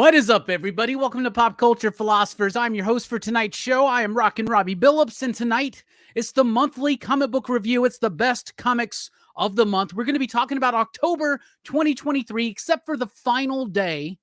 What is up, everybody? Welcome to Pop Culture Philosophers. I'm your host for tonight's show. I am Rockin Robbie Billups, and tonight it's the monthly comic book review. It's the best comics of the month. We're going to be talking about October 2023, except for the final day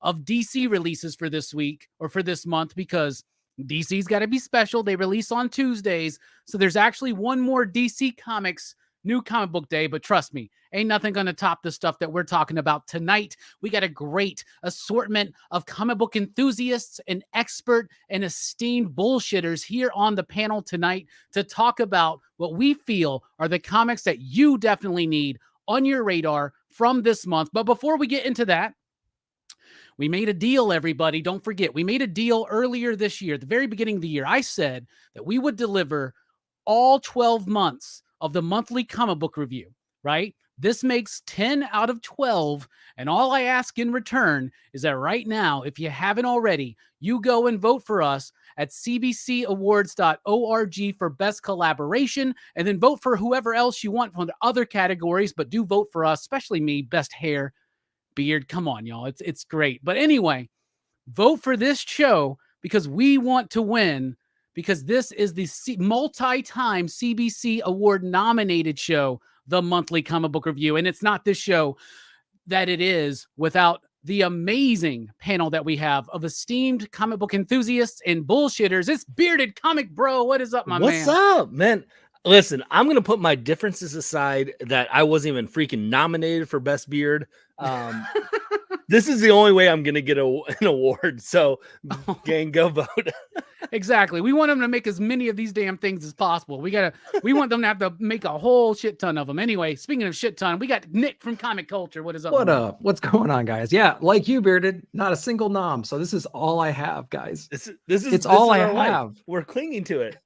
of DC releases for this week or for this month, because DC's got to be special. They release on Tuesdays, so there's actually one more DC Comics new comic book day, but trust me, ain't nothing going to top the stuff that we're talking about tonight. We got a great assortment of comic book enthusiasts and expert and esteemed bullshitters here on the panel tonight to talk about what we feel are the comics that you definitely need on your radar from this month. But before we get into that, we made a deal, everybody. Don't forget, we made a deal earlier this year, at the very beginning of the year. I said that we would deliver all 12 months of the monthly comic book review, right? This makes 10 out of 12. And all I ask in return is that right now, if you haven't already, you go and vote for us at cbcawards.org for best collaboration, and then vote for whoever else you want from the other categories, but do vote for us, especially me, best hair, beard. Come on, y'all. It's great. But anyway, vote for this show because we want to win, because this is the multi-time CBC Award nominated show, the monthly comic book review. And it's not this show that it is without the amazing panel that we have of esteemed comic book enthusiasts and bullshitters. It's Bearded Comic Bro. What is up, my man? What's up, man? Listen, I'm going to put my differences aside that I wasn't even freaking nominated for Best Beard. This is the only way I'm going to get an award. So, gang, go vote. Exactly. We want them to make as many of these damn things as possible. We want them to have to make a whole shit ton of them. Anyway, speaking of shit ton, we got Nick from Comic Culture. What is up? What up? What's going on, guys? Yeah, like you, Bearded, not a single nom. So this is all I have, guys. It's all I have. We're clinging to it.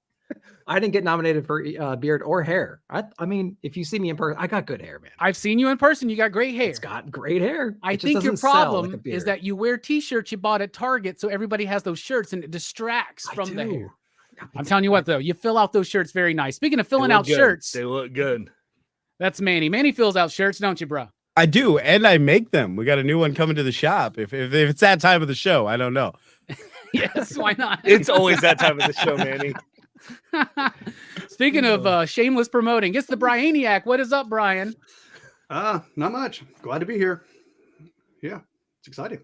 I didn't get nominated for beard or hair. I mean, if you see me in person, I got good hair, man. I've seen you in person. You got great hair. It's got great hair. I think your problem is that you wear t-shirts you bought at Target, so everybody has those shirts and it distracts from the hair. I'm telling you what, though, you fill out those shirts very nice. Speaking of filling out shirts, they look good. That's Manny. Manny fills out shirts, don't you, bro? I do, and I make them. We got a new one coming to the shop. If it's that time of the show, I don't know. Yes, why not? It's always that time of the show, Manny. Speaking of shameless promoting, it's the Brianiac. What is up, Brian? Not much. Glad to be here. Yeah, it's exciting.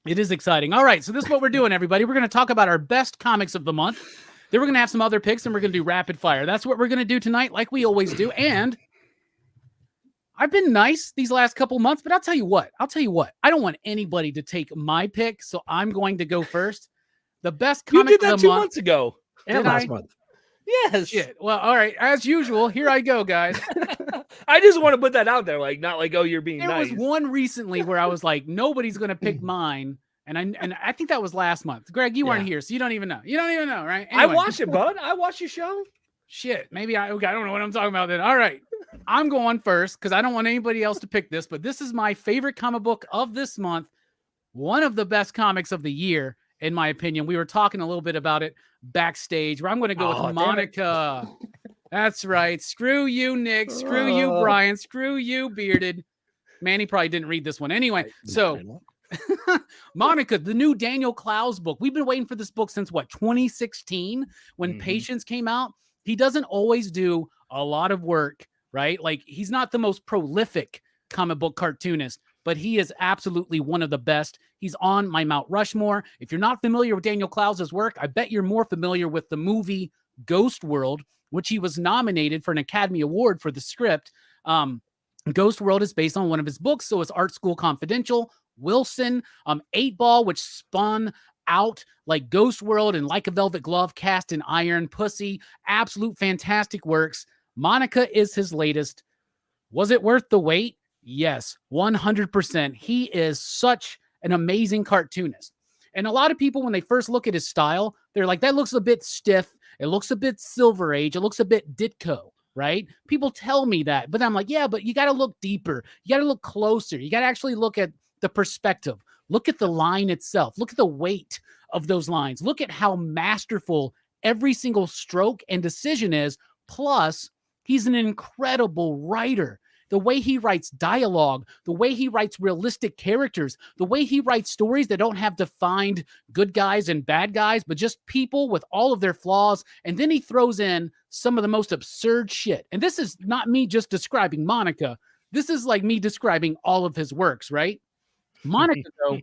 It is exciting. All right, so this is what we're doing, everybody. We're going to talk about our best comics of the month. Then we're going to have some other picks, and we're going to do rapid fire. That's what we're going to do tonight, like we always do. And I've been nice these last couple months, but I'll tell you what. I don't want anybody to take my pick, so I'm going to go first. The best comic you did that of the 2 month. months ago. And last month. Yes. Shit. Well, all right. As usual, here I go, guys. I just want to put that out there, like not like, oh, you're being nice. There was one recently where I was like, nobody's going to pick mine. And I think that was last month. Greg, you weren't here, so you don't even know. You don't even know, right? Anyway. I watch it, bud. I watch your show. Shit. Maybe I don't know what I'm talking about then. All right. I'm going first because I don't want anybody else to pick this, but this is my favorite comic book of this month. One of the best comics of the year, in my opinion. We were talking a little bit about it backstage, where I'm going to go with Monica. That's right. Screw you, Nick. Screw you, Brian. Screw you, Bearded. Manny probably didn't read this one. Anyway, so Monica, the new Daniel Clowes book. We've been waiting for this book since, 2016 when Patience came out. He doesn't always do a lot of work, right? Like, he's not the most prolific comic book cartoonist, but he is absolutely one of the best. He's on my Mount Rushmore. If you're not familiar with Daniel Clowes' work, I bet you're more familiar with the movie Ghost World, which he was nominated for an Academy Award for the script. Ghost World is based on one of his books, so it's Art School Confidential. Wilson, 8 Ball, which spun out like Ghost World and Like a Velvet Glove, Cast in Iron, Pussy, absolute fantastic works. Monica is his latest. Was it worth the wait? Yes, 100%. He is such an amazing cartoonist. And a lot of people, when they first look at his style, they're like, that looks a bit stiff. It looks a bit Silver Age. It looks a bit Ditko, right? People tell me that, but I'm like, yeah, but you got to look deeper. You got to look closer. You got to actually look at the perspective. Look at the line itself. Look at the weight of those lines. Look at how masterful every single stroke and decision is. Plus, he's an incredible writer. the way he writes dialogue, the way he writes realistic characters, the way he writes stories that don't have defined good guys and bad guys, but just people with all of their flaws. And then he throws in some of the most absurd shit. And this is not me just describing Monica. This is like me describing all of his works, right? Monica, though,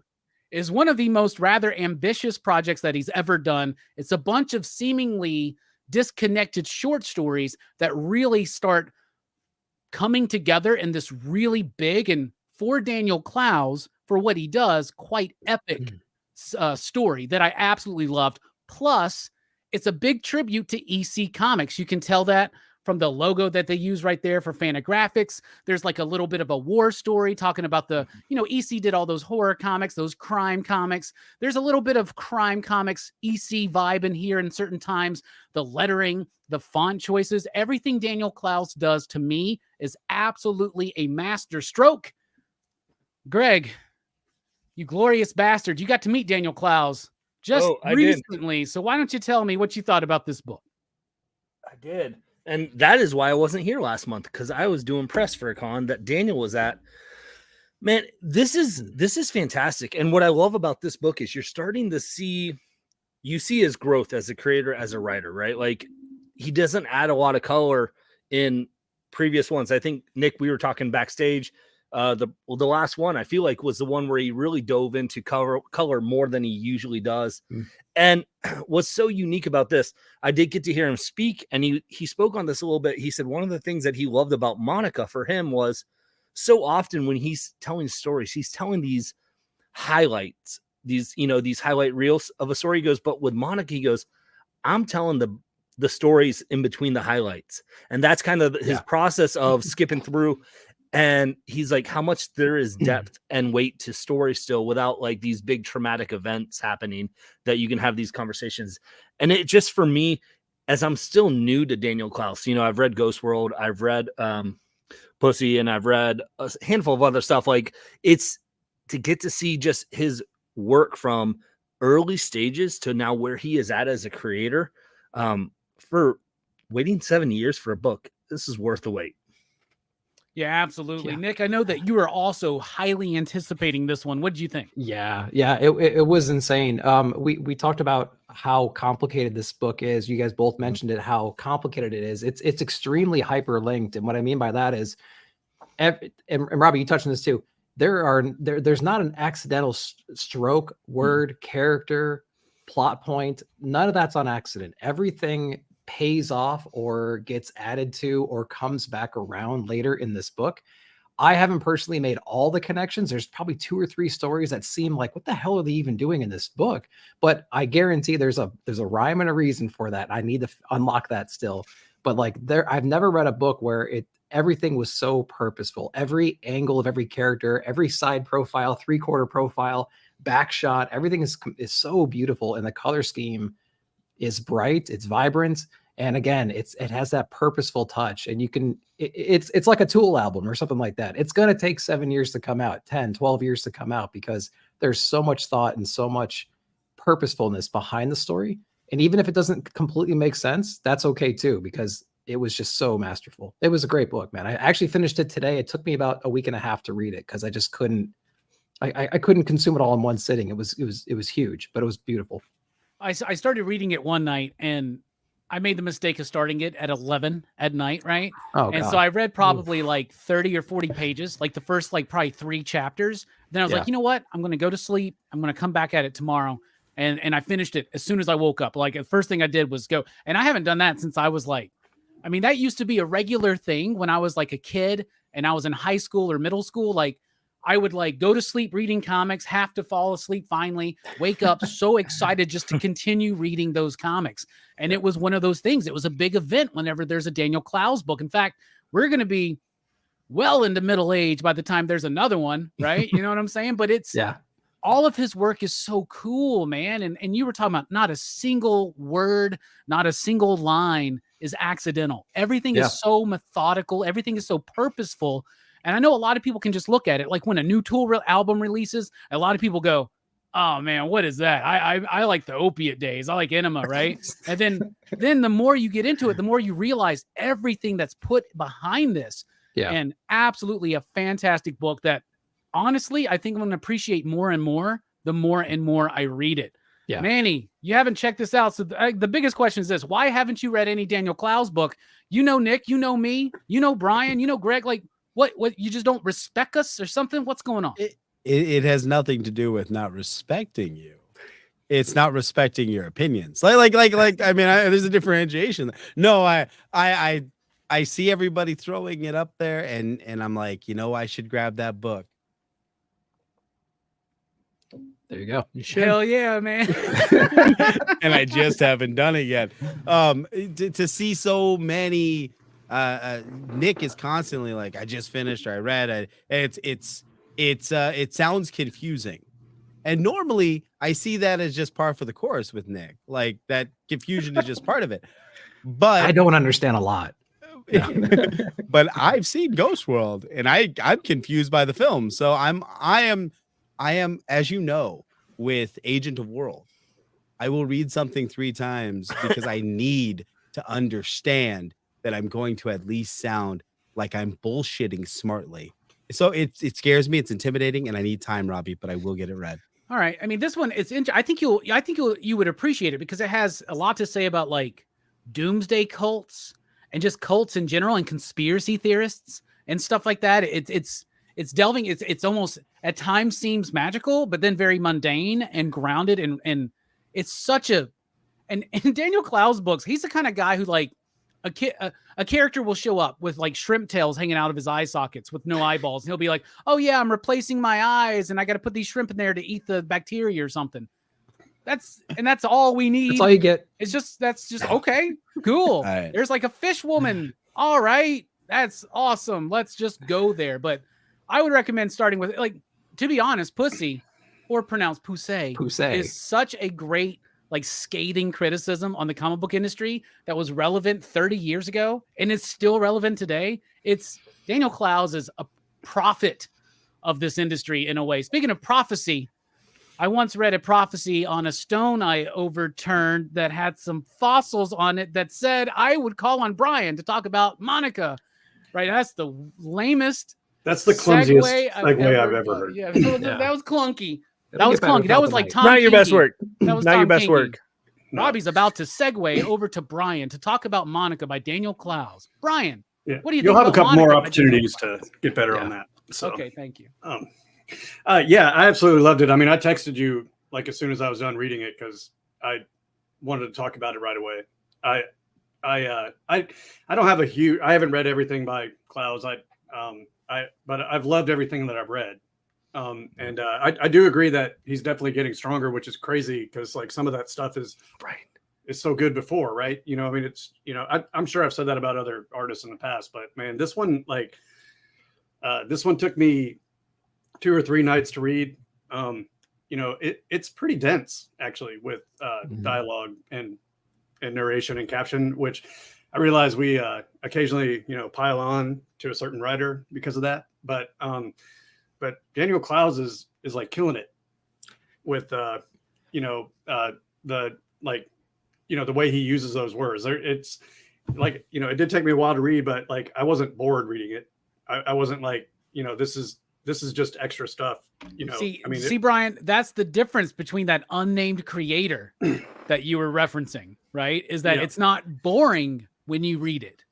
is one of the most rather ambitious projects that he's ever done. It's a bunch of seemingly disconnected short stories that really start coming together in this really big, and for Daniel Clowes, for what he does, quite epic story that I absolutely loved. Plus, it's a big tribute to EC Comics. You can tell that from the logo that they use right there for Fantagraphics. There's like a little bit of a war story talking about the, EC did all those horror comics, those crime comics. There's a little bit of crime comics EC vibe in here in certain times. The lettering, the font choices, everything Daniel Clowes does to me is absolutely a master stroke. Greg, you glorious bastard. You got to meet Daniel Clowes just recently. So why don't you tell me what you thought about this book? I did. And that is why I wasn't here last month, because I was doing press for a con that Daniel was at. Man, this is fantastic. And what I love about this book is you're starting to see his growth as a creator, as a writer, right? Like, he doesn't add a lot of color in previous ones. I think, Nick, we were talking backstage. The last one I feel like was the one where he really dove into color more than he usually does. And what's so unique about this, I did get to hear him speak, and he spoke on this a little bit. He said one of the things that he loved about Monica for him was so often when he's telling stories, he's telling these highlights, these highlight reels of a story. He goes, but with Monica, he goes, I'm telling the stories in between the highlights. And that's kind of his process of skipping through. And he's like, how much there is depth and weight to story still without like these big traumatic events happening, that you can have these conversations. And it just, for me, as I'm still new to Daniel Clowes, I've read Ghost World, I've read Pussy, and I've read a handful of other stuff. Like, it's to get to see just his work from early stages to now where he is at as a creator, for waiting 7 years for a book. This is worth the wait. Yeah, absolutely. Yeah. Nick, I know that you are also highly anticipating this one. What did you think? Yeah, it was insane. We talked about how complicated this book is. You guys both mentioned it, how complicated it is. It's extremely hyperlinked. And what I mean by that is, and Robbie, you touched on this too. There's not an accidental stroke, word, character, plot point. None of that's on accident. Everything pays off or gets added to or comes back around later in this book. I haven't personally made all the connections. There's probably 2 or 3 stories that seem like, what the hell are they even doing in this book? But I guarantee there's a rhyme and a reason for that. I need to unlock that still. But like, I've never read a book where everything was so purposeful. Every angle of every character, every side profile, 3/4 profile, back shot, everything is so beautiful, and the color scheme is bright, it's vibrant, and again, it has that purposeful touch. And you can, it's like a Tool album or something like that. It's going to take 7 years to come out, 10, 12 years to come out, because there's so much thought and so much purposefulness behind the story. And even if it doesn't completely make sense, that's okay too, because it was just so masterful. It was a great book, man. I actually finished it today. It took me about a week and a half to read it, because I just couldn't consume it all in one sitting. It was huge, but it was beautiful. I started reading it one night, and I made the mistake of starting it at 11 at night, right? Oh, and God. so I read probably like 30 or 40 pages, like the first probably 3 chapters. Then I was like, you know what? I'm going to go to sleep. I'm going to come back at it tomorrow. And I finished it as soon as I woke up. Like, the first thing I did was go. And I haven't done that since I was like, that used to be a regular thing when I was like a kid and I was in high school or middle school. Like, I would like go to sleep reading comics, have to fall asleep finally, wake up so excited just to continue reading those comics. And it was one of those things. It was a big event whenever there's a Daniel Clowes book. In fact, we're going to be well into middle age by the time there's another one, right? You know what I'm saying? But it's all of his work is so cool, man. And you were talking about not a single word, not a single line is accidental. Everything is so methodical. Everything is so purposeful. And I know a lot of people can just look at it. Like when a new Tool album releases, a lot of people go, oh man, what is that? I like the Opiate Days. I like Enema, right? And then the more you get into it, the more you realize everything that's put behind this. Yeah. And absolutely a fantastic book that honestly, I think I'm going to appreciate more and more the more and more I read it. Yeah. Manny, you haven't checked this out. So the biggest question is this: why haven't you read any Daniel Clowes book? You know Nick, you know me, you know Brian, you know Greg. Like, what? You just don't respect us or something? What's going on? It has nothing to do with not respecting you. It's not respecting your opinions. Like. I mean, there's a differentiation. No, I see everybody throwing it up there, and I'm like, I should grab that book. There you go. You should. Hell yeah, man. And I just haven't done it yet. To see so many, Nick is constantly like, I just finished, or I read it. It sounds confusing. And normally I see that as just par for the course with Nick. Like, that confusion is just part of it. But I don't understand a lot. but I've seen Ghost World, and I'm confused by the film. So I am, as you know, with Agent of World, I will read something 3 times because I need to understand that I'm going to at least sound like I'm bullshitting smartly. So it scares me. It's intimidating, and I need time, Robbie, but I will get it read. All right. I mean, this one is I think you would appreciate it because it has a lot to say about like doomsday cults and just cults in general and conspiracy theorists and stuff like that. It's delving. It's almost at times seems magical, but then very mundane and grounded. And it's such and in Daniel Clowes books, he's the kind of guy who like a character will show up with like shrimp tails hanging out of his eye sockets with no eyeballs. And he'll be like, oh yeah, I'm replacing my eyes and I got to put these shrimp in there to eat the bacteria or something. That's all we need. That's all you get. That's just okay. Cool. Right. There's like a fish woman. All right. That's awesome. Let's just go there. But I would recommend starting with, like, to be honest, Pussy, or pronounced Poussey, is such a great, like, scathing criticism on the comic book industry that was relevant 30 years ago and it's still relevant today. It's Daniel Clowes is a prophet of this industry in a way. Speaking of prophecy, I once read a prophecy on a stone I overturned that had some fossils on it that said I would call on Brian to talk about Monica. Right? That's the lamest. That's the clumsiest segue I've ever heard. Yeah, that was clunky. That was clunky. That was like Tom. Not your best work. That was not Tom your best Kingy. work. Robbie's about to segue over to Brian to talk about Monica by Daniel Clowes. Brian, yeah. What do you think? You'll have a couple Monica more opportunities to get better on that. So, okay, thank you. Yeah, I absolutely loved it. I mean, I texted you like as soon as I was done reading it because I wanted to talk about it right away. I don't have I haven't read everything by Clowes. But I've loved everything that I've read. And I do agree that he's definitely getting stronger, which is crazy because like some of that stuff is so good before, right? You know, I mean, it's, you know, I'm sure I've said that about other artists in the past, but man, this one took me 2 or 3 nights to read. You know, it's pretty dense actually with dialogue and narration and caption, which I realize we occasionally, you know, pile on to a certain writer because of that. But Daniel Clowes is like killing it with the way he uses those words. It's like, you know, it did take me a while to read, but like I wasn't bored reading it. I wasn't like, you know, this is just extra stuff. You know, see, Brian, that's the difference between that unnamed creator that you were referencing, right? Is that it's not boring when you read it.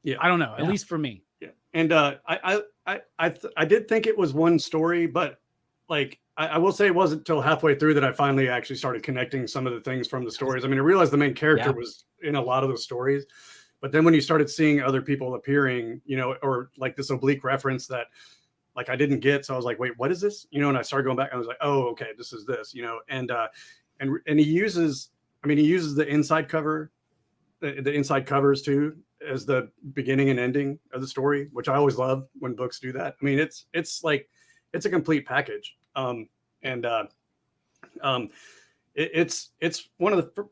Yeah, I don't know, at least for me. Yeah, and I did think it was one story, but like I will say it wasn't until halfway through that I finally actually started connecting some of the things from the stories. I mean, I realized the main character was in a lot of the stories, but then when you started seeing other people appearing, you know, or like this oblique reference that like I didn't get, so I was like, wait, what is this? You know, and I started going back and I was like, oh, okay, this is this, you know, and he uses the inside cover, the inside covers too, as the beginning and ending of the story, which I always love when books do that. I mean, it's like, it's a complete package. It's one of the,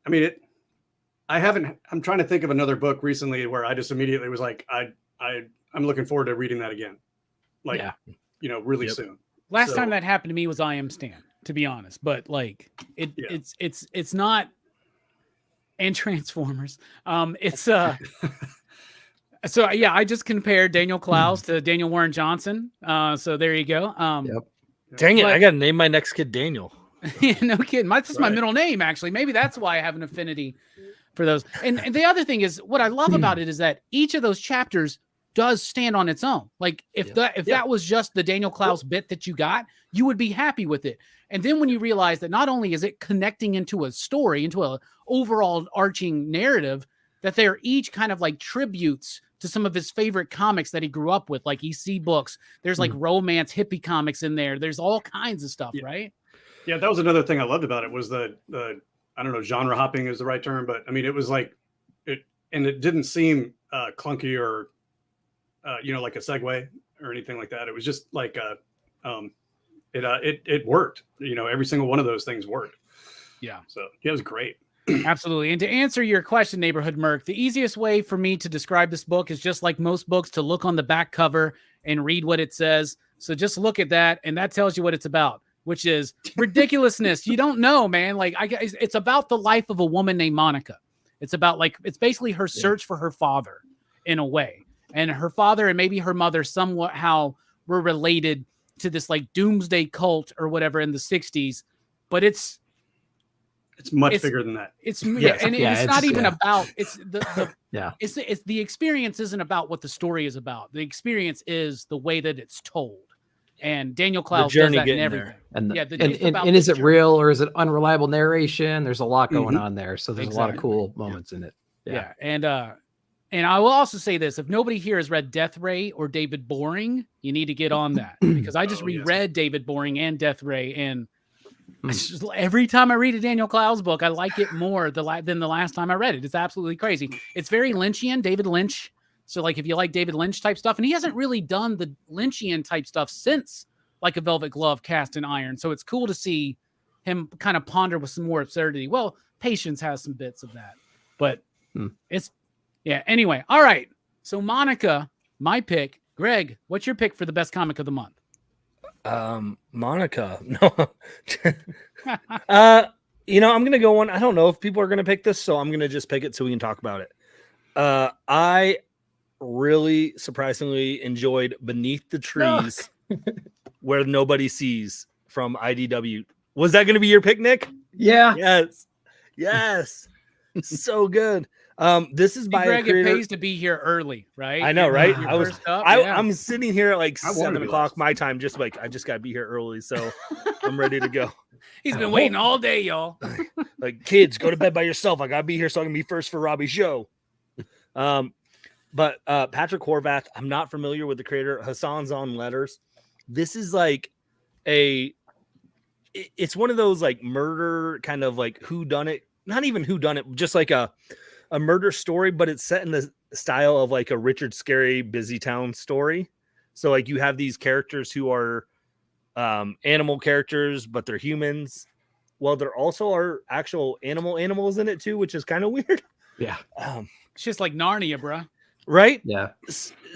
I mean, I'm trying to think of another book recently where I just immediately was like, I'm looking forward to reading that again. Like, you know, really soon. Last time that happened to me was I Am Stan, to be honest, but like it's not, and Transformers. So yeah, I just compared Daniel Clowes to Daniel Warren Johnson. So there you go. Yep. Dang it, But- I gotta name my next kid Daniel. Yeah, no kidding. That's just my Right. middle name, actually. Maybe that's why I have an affinity for those. And the other thing is, what I love about it is that each of those chapters does stand on its own. Like if that was just the Daniel Clowes bit that you got, you would be happy with it. And then when you realize that not only is it connecting into a story, into a overall arching narrative, that they're each kind of like tributes to some of his favorite comics that he grew up with, like EC books. There's like romance hippie comics in there. There's all kinds of stuff, right? Yeah, that was another thing I loved about it was the I don't know, genre hopping is the right term, but I mean it was like it didn't seem clunky or like a segue or anything like that. It was just like it worked. Every single one of those things worked. Yeah. So yeah, it was great. Absolutely. And to answer your question, Neighborhood Merc, the easiest way for me to describe this book is just like most books, to look on the back cover and read what it says. So just look at that, and that tells you what it's about, which is ridiculousness. You don't know, man. Like it's about the life of a woman named Monica. It's about it's basically her search for her father in a way. And her father and maybe her mother somehow were related to this like doomsday cult or whatever in the 60s, but it's much bigger than that. It's not even about it's the Yeah. It's the experience isn't about what the story is about. The experience is the way that it's told. And Daniel Clowes does that in everything. And And is it real or is it unreliable narration? There's a lot going on there. So there's a lot of Exactly. cool moments in it. Yeah. And I will also say this: if nobody here has read Death Ray or David Boring, you need to get on that, because I just reread David Boring and Death Ray, and it's just, every time I read a Daniel Clowes book, I like it more than the last time I read it. It's absolutely crazy. It's very Lynchian, David Lynch. So like if you like David Lynch type stuff, and he hasn't really done the Lynchian type stuff since like A Velvet Glove, Cast in Iron. So it's cool to see him kind of ponder with some more absurdity. Well, Patience has some bits of that, but anyway. All right. So Monica, my pick. Greg, what's your pick for the best comic of the month? Monica. No. I'm gonna go on. I don't know if people are gonna pick this, so I'm gonna just pick it so we can talk about it. I really surprisingly enjoyed Beneath the Trees Where Nobody Sees from IDW. Was that gonna be your pick, Nick? Yeah. Yes. So good. This is by Greg, a creator. it pays to be here early, right? I know, right? I'm sitting here at like I wanted 7 to o'clock last. my time, just like I just gotta be here early, so I'm ready to go. He's been waiting all day, y'all. Like, kids, go to bed by yourself. I gotta be here so I can be first for Robbie's show. But Patrick Horvath, I'm not familiar with the creator. Hassan's on letters. This is like it's one of those like murder kind of like whodunit, not even whodunit, just like a murder story, but it's set in the style of like a Richard Scarry Busy Town story. So like you have these characters who are animal characters, but they're humans. Well, there also are actual animals in it too, which is kind of weird. Yeah. It's just like Narnia, bro. Right? Yeah.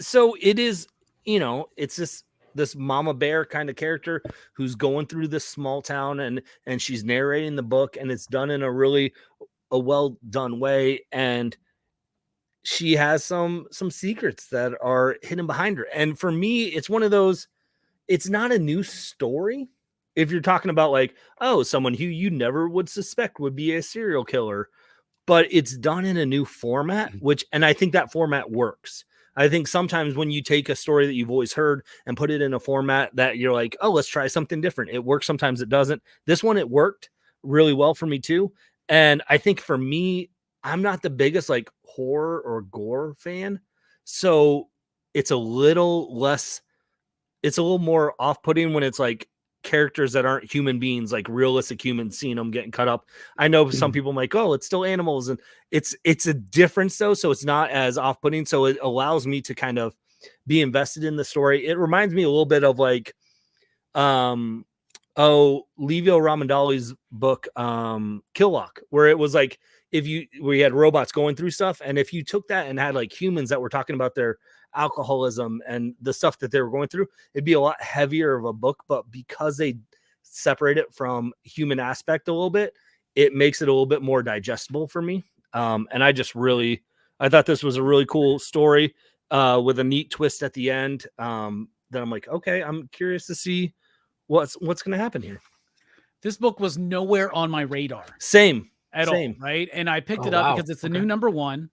So it is, it's this mama bear kind of character who's going through this small town and she's narrating the book, and it's done in a well done way, and she has some secrets that are hidden behind her. And for me, it's one of those, it's not a new story. If you're talking about like, oh, someone who you never would suspect would be a serial killer, but it's done in a new format, and I think that format works. I think sometimes when you take a story that you've always heard and put it in a format that you're like, oh, let's try something different. It works. Sometimes it doesn't. This one, it worked really well for me too. And I think for me, I'm not the biggest like horror or gore fan. So it's a little more off-putting when it's like characters that aren't human beings, like realistic humans, seeing them getting cut up. I know some people like, oh, it's still animals, and it's a difference though, so it's not as off-putting. So it allows me to kind of be invested in the story. It reminds me a little bit of like Livio Ramandali's book Killock, where it was like we had robots going through stuff, and if you took that and had like humans that were talking about their alcoholism and the stuff that they were going through, it'd be a lot heavier of a book. But because they separate it from human aspect a little bit, it makes it a little bit more digestible for me. And I thought this was a really cool story. with a neat twist at the end. Then I'm like, okay, I'm curious to see what's going to happen here. This book was nowhere on my radar Same. at all, right? And I picked it up because it's the new #1,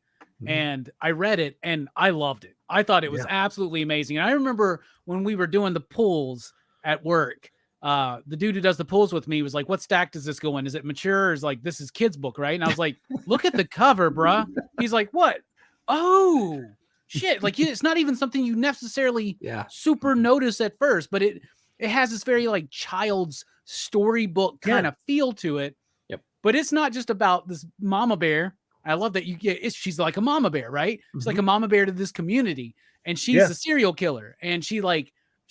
and I read it and I loved it. I thought it was absolutely amazing. And I remember when we were doing the pulls at work, the dude who does the pulls with me was like, what stack does this go in? Is it mature? Or is like, this is kids book, right? And I was like, look at the cover, bruh. He's like, what? Oh, shit. Like, it's not even something you necessarily super notice at first, but it has this very like child's storybook kind of feel to it. Yep. But it's not just about this mama bear. I love that she's like a mama bear, right? She's like a mama bear to this community, and she's a serial killer, and she's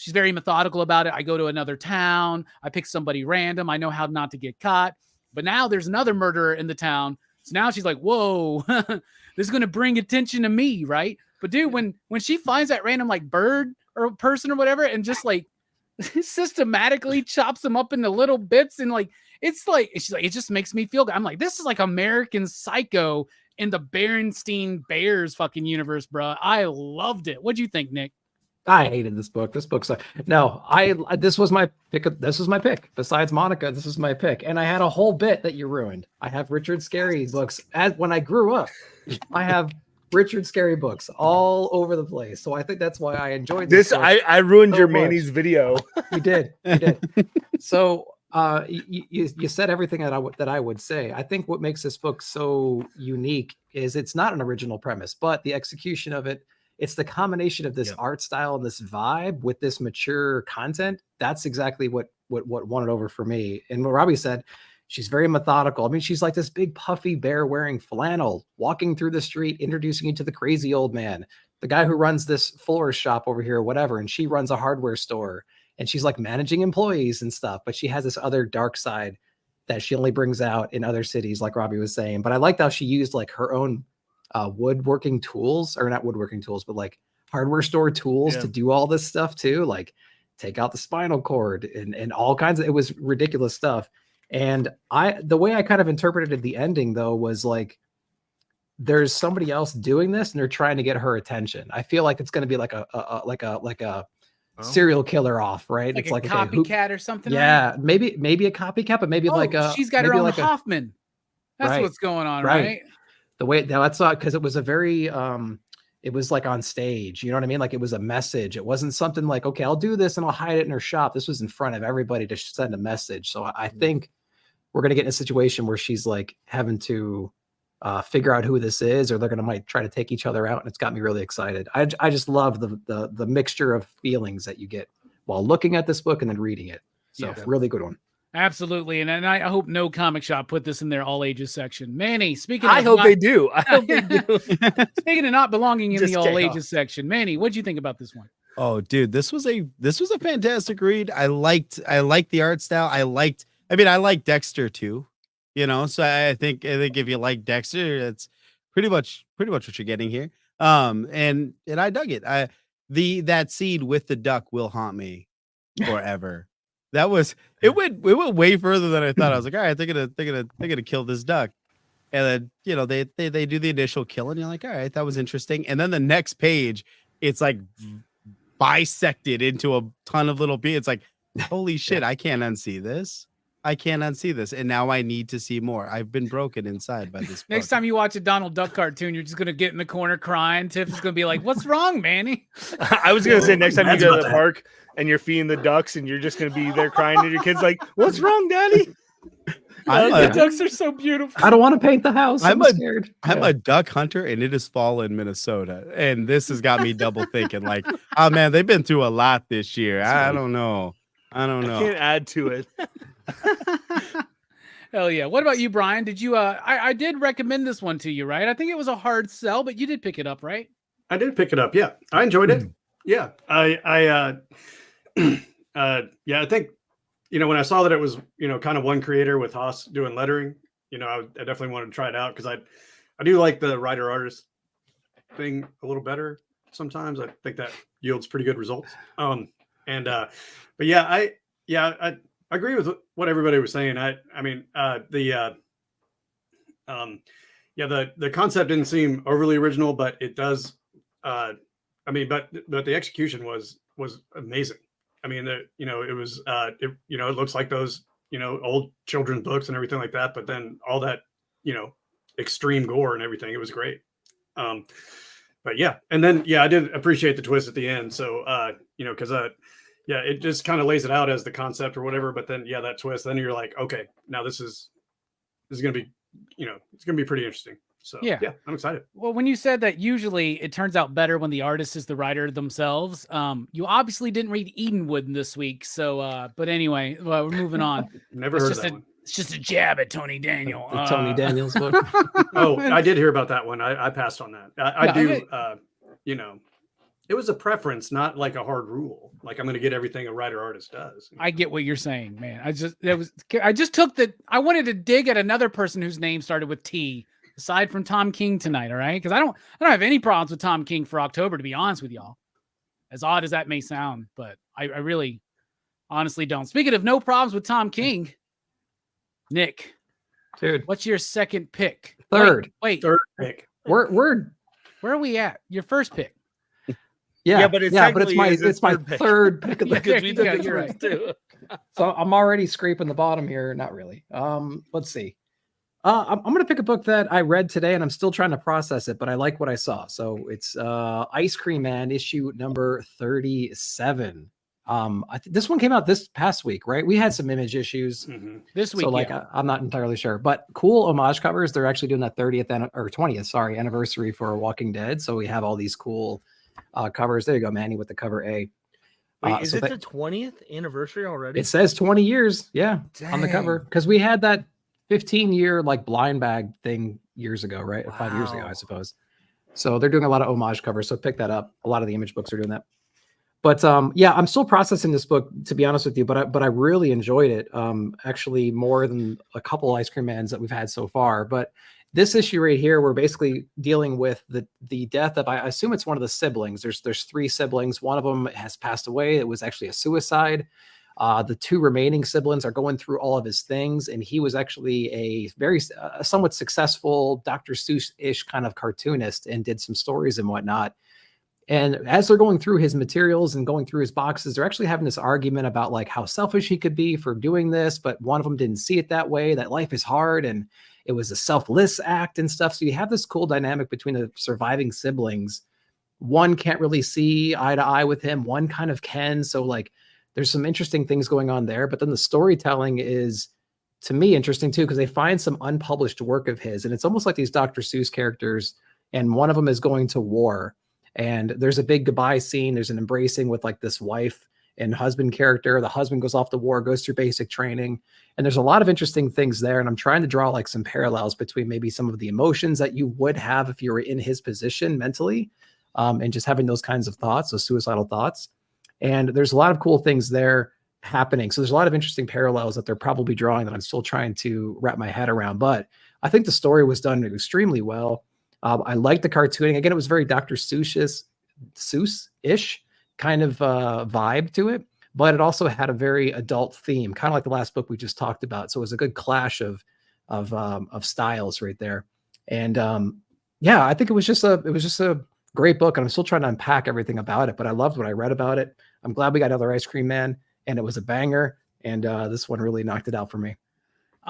very methodical about it. I go to another town, I pick somebody random, I know how not to get caught, but now there's another murderer in the town. So now she's like, whoa, this is going to bring attention to me, right? But dude, when she finds that random like bird or person or whatever, and just like systematically chops them up into little bits, and like, she's like, it just makes me feel good. I'm like, this is like American Psycho in the Berenstein Bears fucking universe, bro. I loved it. What'd you think, Nick? I hated this book. This book's this was my pick. This was my pick. Besides Monica, this was my pick. And I had a whole bit that you ruined. I have Richard Scarry books. When I grew up, I have Richard Scarry books all over the place. So I think that's why I enjoyed this. I ruined so your much. Manny's video. You did. So you said everything that I would say. I think what makes this book so unique is it's not an original premise, but the execution of it. It's the combination of this art style and this vibe with this mature content. That's exactly what won it over for me. And what Robbie said, she's very methodical. I mean, she's like this big puffy bear wearing flannel, walking through the street, introducing you to the crazy old man, the guy who runs this florist shop over here, or whatever. And she runs a hardware store, and she's like managing employees and stuff. But she has this other dark side that she only brings out in other cities, like Robbie was saying. But I liked how she used like her own woodworking tools, or not woodworking tools, but like hardware store tools to do all this stuff too, like take out the spinal cord and all kinds of, it was ridiculous stuff. And the way I kind of interpreted the ending though was like, there's somebody else doing this and they're trying to get her attention. I feel like it's going to be like a serial killer off, right? Like it's a like copycat or something. Yeah, right? maybe a copycat, but maybe she's got her own Hoffman. That's what's going on, right? The way that's because it was a very it was like on stage, you know what I mean? Like it was a message. It wasn't something like, okay, I'll do this and I'll hide it in her shop. This was in front of everybody to send a message. So I think we're going to get in a situation where she's like having to figure out who this is, or they're going to might try to take each other out. And it's got me really excited. I just love the mixture of feelings that you get while looking at this book and then reading it. So really good one. Absolutely. And I hope no comic shop put this in their all ages section. Manny, speaking I hope they do. I hope they do. Speaking of not belonging in the all ages section, Manny, what'd you think about this one? Oh, dude, this was a fantastic read. I liked the art style. I liked Dexter too, you know. So I think if you like Dexter, that's pretty much what you're getting here. And I dug it. That scene with the duck will haunt me forever. It went way further than I thought. I was like, all right, they're gonna kill this duck. And then, you know, they do the initial kill, and you're like, all right, that was interesting. And then the next page, it's like bisected into a ton of little pieces. It's like, holy shit, I can't unsee this. And now I need to see more. I've been broken inside by this book. Next time you watch a Donald Duck cartoon, you're just gonna get in the corner crying. Tiff is gonna be like, "What's wrong, Manny?" I was gonna say next time you go to the park and you're feeding the ducks and you're just gonna be there crying, and your kid's like, "What's wrong, Daddy?" The ducks are so beautiful. I don't want to paint the house. I'm scared. I'm a duck hunter, and it is fall in Minnesota, and this has got me double thinking. Like, oh man, they've been through a lot this year. I don't know. I can't add to it. Hell yeah. What about you, Brian? Did you I did recommend this one to you, right? I think it was a hard sell, but you did pick it up, right? I did pick it up. Yeah. I enjoyed it. Yeah. I think, you know, when I saw that it was, you know, kind of one creator with Haas doing lettering, you know, I definitely wanted to try it out, because I do like the writer artist thing a little better sometimes. I think that yields pretty good results. But yeah, I agree with what everybody was saying. The concept didn't seem overly original, but it does I mean, but the execution was amazing. I mean, you know, it was you know, it looks like those, you know, old children's books and everything like that, but then all that, you know, extreme gore and everything, it was great. But yeah, and then yeah, I did appreciate the twist at the end. So you know, because yeah, it just kind of lays it out as the concept or whatever, but then yeah, that twist, then you're like, okay, now this is gonna be, you know, it's gonna be pretty interesting. So Yeah. I'm excited. Well, when you said that usually it turns out better when the artist is the writer themselves, you obviously didn't read Edenwood this week. So, but anyway, well, we're moving on. Never heard of just that one. It's just a jab at Tony Daniel. The Tony Daniels book. Oh, I did hear about that one. I passed on that. I Yeah, do. You know, it was a preference, not like a hard rule. Like I'm going to get everything a writer artist does. I get what you're saying, man. I just took the. I wanted to dig at another person whose name started with T, aside from Tom King tonight. All right, because I don't have any problems with Tom King for October, to be honest with y'all. As odd as that may sound, but I really, honestly don't. Speaking of no problems with Tom King, Nick, Dude, what's your second pick? third. Wait, Third pick. We're where are we at? Your first pick. yeah, but it's my technically his it's my third pick. third pick of the Because we did Yeah, the you're twist too. So I'm already scraping the bottom here. Not really. Let's see. I'm going to pick a book that I read today, and I'm still trying to process it, but I like what I saw. So it's Ice Cream Man, issue number 37. This one came out this past week, right? We had some image issues This week. so like I'm not entirely sure, but cool homage covers. They're actually doing that 20th anniversary for Walking Dead. So we have all these cool covers. There you go, Manny, with the cover A. Wait, is so it the 20th anniversary already? It says 20 years, yeah, on the cover, Dang. because we had that 15-year like blind bag thing years ago, right? Or 5 years ago, I Wow. suppose. So they're doing a lot of homage covers. So pick that up. A lot of the image books are doing that. But yeah, I'm still processing this book, to be honest with you. But I really enjoyed it. Actually, more than a couple Ice Cream Mans that we've had so far. But this issue right here, we're basically dealing with the death of, I assume it's one of the siblings. There's three siblings. One of them has passed away. It was actually a suicide. The two remaining siblings are going through all of his things, and he was actually a very somewhat successful Dr. Seuss-ish kind of cartoonist and did some stories and whatnot. And as they're going through his materials and going through his boxes, they're actually having this argument about like how selfish he could be for doing this, but one of them didn't see it that way, that life is hard and it was a selfless act and stuff. So you have this cool dynamic between the surviving siblings. One can't really see eye to eye with him, one kind of can. So like there's some interesting things going on there, but then the storytelling is, to me, interesting too, because they find some unpublished work of his, and it's almost like these Dr. Seuss characters, and one of them is going to war, and there's a big goodbye scene. There's an embracing with like this wife and husband character. The husband goes off to war, goes through basic training, and there's a lot of interesting things there. And I'm trying to draw like some parallels between maybe some of the emotions that you would have if you were in his position mentally, and just having those kinds of thoughts, those suicidal thoughts. And there's a lot of cool things there happening. So there's a lot of interesting parallels that they're probably drawing that I'm still trying to wrap my head around. But I think the story was done extremely well. I like the cartooning. Again, it was very Dr. Seuss-ish kind of vibe to it, but it also had a very adult theme, kind of like the last book we just talked about. So it was a good clash of styles right there. And yeah, I think it was just a great book, and I'm still trying to unpack everything about it, but I loved what I read about it. I'm glad we got another Ice Cream Man, and it was a banger, and this one really knocked it out for me.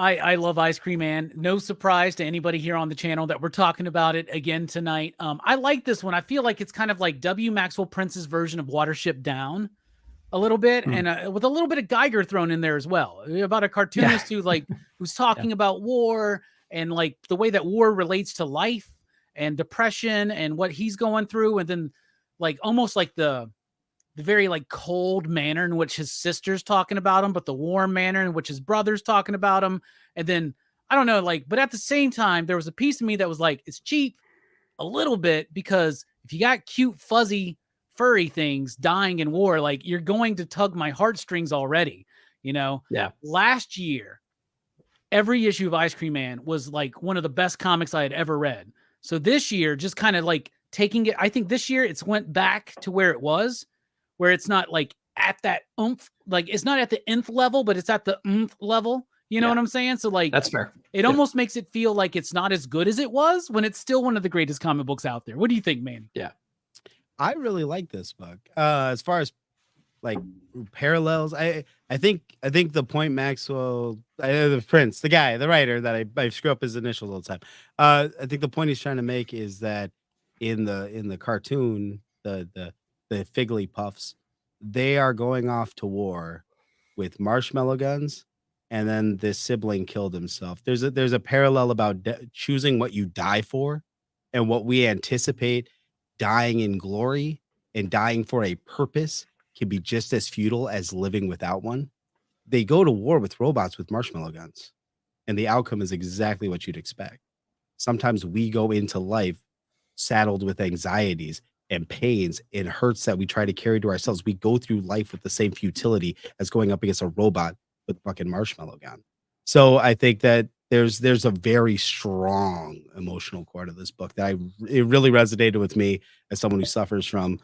I love Ice Cream Man. No surprise to anybody here on the channel that we're talking about it again tonight. I like this one. I feel like it's kind of like W. Maxwell Prince's version of Watership Down a little bit, and with a little bit of Geiger thrown in there as well, about a cartoonist who's talking about war and like the way that war relates to life and depression and what he's going through. And then like almost like the very like cold manner in which his sister's talking about him, but the warm manner in which his brother's talking about him. And then I don't know, like, but at the same time, there was a piece of me that was like, it's cheap a little bit, because if you got cute, fuzzy, furry things dying in war, like you're going to tug my heartstrings already, you know? Yeah. Last year, every issue of Ice Cream Man was like one of the best comics I had ever read. So this year, just kind of like taking it, I think this year it's went back to where it was, where it's not like at that oomph, like it's not at the nth level, but it's at the oomph level. You know what I'm saying? So like, That's fair. It almost makes it feel like it's not as good as it was when it's still one of the greatest comic books out there. What do you think, man? Yeah. I really like this book. As far as like parallels, I think the point Maxwell, the Prince, the guy, the writer that I screw up his initials all the time. I think the point he's trying to make is that in the cartoon, the Figgly Puffs, they are going off to war with marshmallow guns, and then this sibling killed himself. There's a parallel about choosing what you die for, and what we anticipate dying in glory and dying for a purpose can be just as futile as living without one. They go to war with robots with marshmallow guns, and the outcome is exactly what you'd expect. Sometimes we go into life saddled with anxieties and pains and hurts that we try to carry to ourselves. We go through life with the same futility as going up against a robot with a fucking marshmallow gun. So I think that there's a very strong emotional core to this book that it really resonated with me as someone who suffers from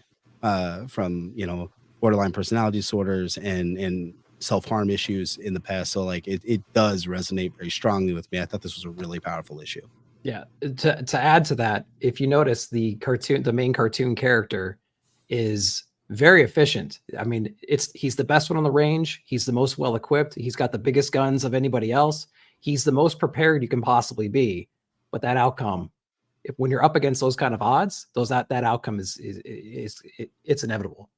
borderline personality disorders and self-harm issues in the past. So like it does resonate very strongly with me. I thought this was a really powerful issue. Yeah. To add to that, if you notice the main cartoon character is very efficient. I mean, he's the best one on the range. He's the most well equipped. He's got the biggest guns of anybody else. He's the most prepared you can possibly be. But that outcome, when you're up against those kind of odds, that outcome is inevitable.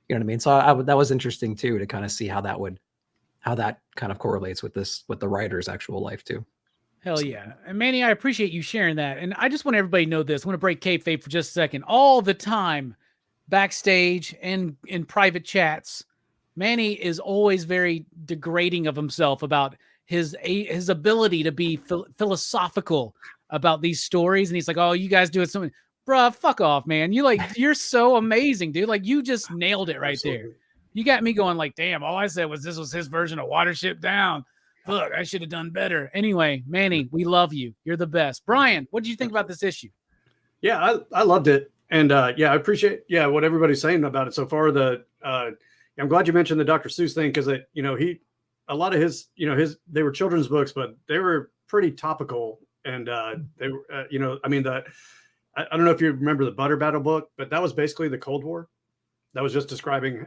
You know what I mean? So that was interesting too, to kind of see how that kind of correlates with the writer's actual life too. Hell yeah. And Manny, I appreciate you sharing that. And I just want everybody to know this. I want to break kayfabe for just a second. All the time, backstage and in private chats, Manny is always very degrading of himself about his ability to be philosophical about these stories. And he's like, oh, you guys do it so much. Bruh, fuck off, man. You're so amazing, dude. Like, you just nailed it right there. You got me going like, damn, all I said was this was his version of Watership Down. Look, I should have done better. Anyway, Manny, we love you. You're the best. Brian, what did you think about this issue? Yeah, I loved it. And I appreciate what everybody's saying about it so far. I'm glad you mentioned the Dr. Seuss thing, because a lot of his they were children's books, but they were pretty topical. And they were I don't know if you remember the Butter Battle book, but that was basically the Cold War. That was just describing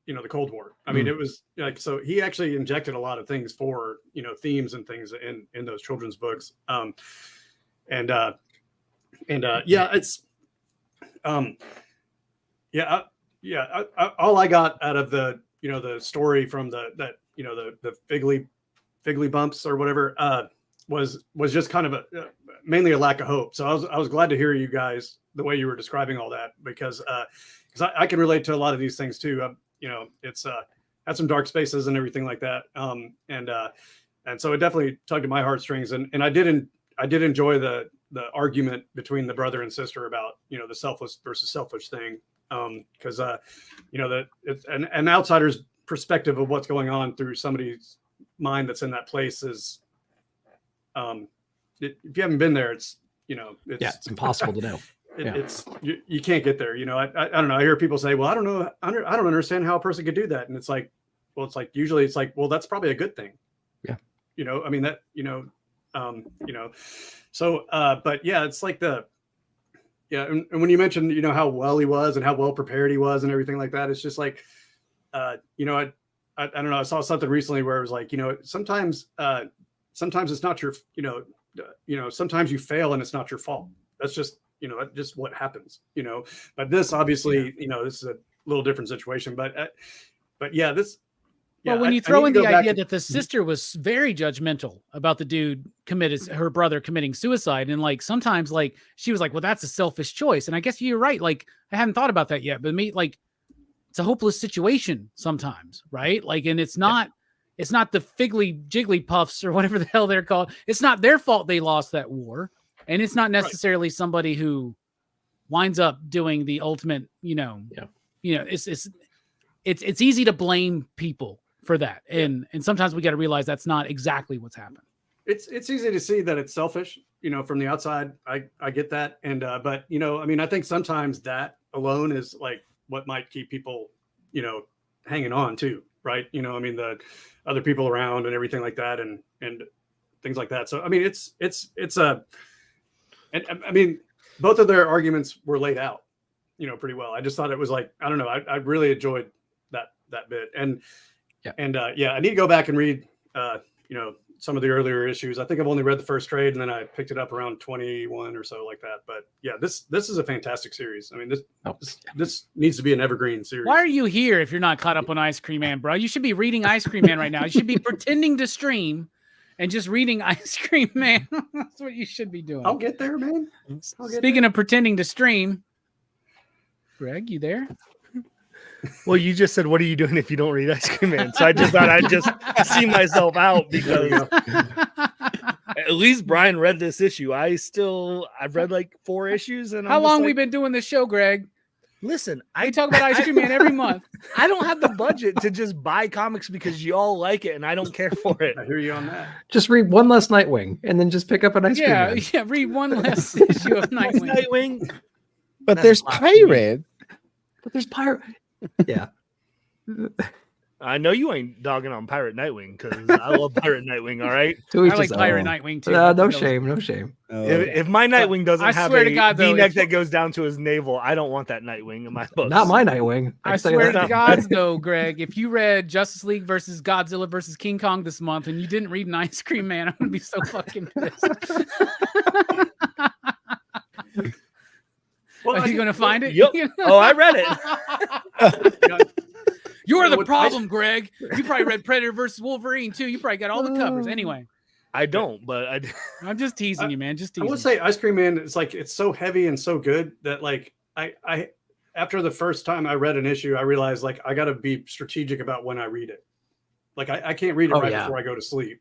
the Cold War. I mean, it was like, so he actually injected a lot of things for themes and things in those children's books. All I got out of the story from the Figgly Bumps or whatever was just kind of mainly a lack of hope. So I was glad to hear you guys the way you were describing all that, because I can relate to a lot of these things too. It's had some dark spaces and everything like that. And so it definitely tugged at my heartstrings, and I did enjoy the argument between the brother and sister about the selfless versus selfish thing, because it's an outsider's perspective of what's going on through somebody's mind that's in that place is if you haven't been there, it's impossible to know. It's you can't get there. I don't know. I hear people say, well, I don't understand how a person could do that. And it's like, usually it's like, well, that's probably a good thing. Yeah. I mean that, so, but yeah, it's like and when you mentioned, how well he was and how well prepared he was and everything like that, it's just like, I don't know. I saw something recently where it was like, sometimes it's not your, sometimes you fail and it's not your fault. That's just, just what happens, but this obviously, this is a little different situation, but yeah, this, well, when you throw in the idea that the sister was very judgmental about the dude her brother committing suicide. And like, sometimes like she was like, well, that's a selfish choice. And I guess you're right. Like, I hadn't thought about that yet, but it's a hopeless situation sometimes. Right. Like, and it's not the Figgly Jiggly Puffs or whatever the hell they're called. It's not their fault they lost that war. And it's not necessarily somebody who winds up doing the ultimate, it's easy to blame people for that. And sometimes we got to realize that's not exactly what's happened. It's easy to see that it's selfish, from the outside. I get that. And, but, I think sometimes that alone is like what might keep people, hanging on too. Right. The other people around and everything like that and things like that. So, I mean, it's both of their arguments were laid out, pretty well. I just thought it was like, I don't know. I really enjoyed that bit. And I need to go back and read, some of the earlier issues. I think I've only read the first trade, and then I picked it up around 21 or so like that. But yeah, this is a fantastic series. I mean, this needs to be an evergreen series. Why are you here if you're not caught up on Ice Cream Man, bro? You should be reading Ice Cream Man right now. You should be pretending to stream and just reading Ice Cream Man. That's what you should be doing. I'll get there, man. Speaking of pretending to stream, Greg, you there? Well, you just said, what are you doing if you don't read Ice Cream Man? So I just thought I'd just see myself out because at least Brian read this issue. I've read like 4 issues. And how long we been doing this show, Greg? Listen, I talk about Ice Cream Man every month. I don't have the budget to just buy comics because you all like it and I don't care for it. I hear you on that. Just read one less Nightwing and then just pick up an Ice Cream Man. Yeah, read one less issue of Nightwing. But there's pirate. But there's pirate. Yeah. I know you ain't dogging on Pirate Nightwing because I love Pirate Nightwing, all right? I like Pirate Nightwing too. No shame, no shame. If my Nightwing doesn't I have swear a to God, though, V-neck that goes down to his navel, I don't want that Nightwing in my books. Not my Nightwing. I swear to God, though, Greg, if you read Justice League versus Godzilla versus King Kong this month and you didn't read an Ice Cream Man, I'm gonna be so fucking pissed. Well, are you gonna find it? Yep. Oh, I read it. You're the problem, Greg. You probably read Predator versus Wolverine too. You probably got all the covers. Anyway, I don't, but I'm just teasing you, man. Just teasing. I would say Ice Cream Man is like, it's so heavy and so good that like I after the first time I read an issue, I realized like I got to be strategic about when I read it. Like I can't read it before I go to sleep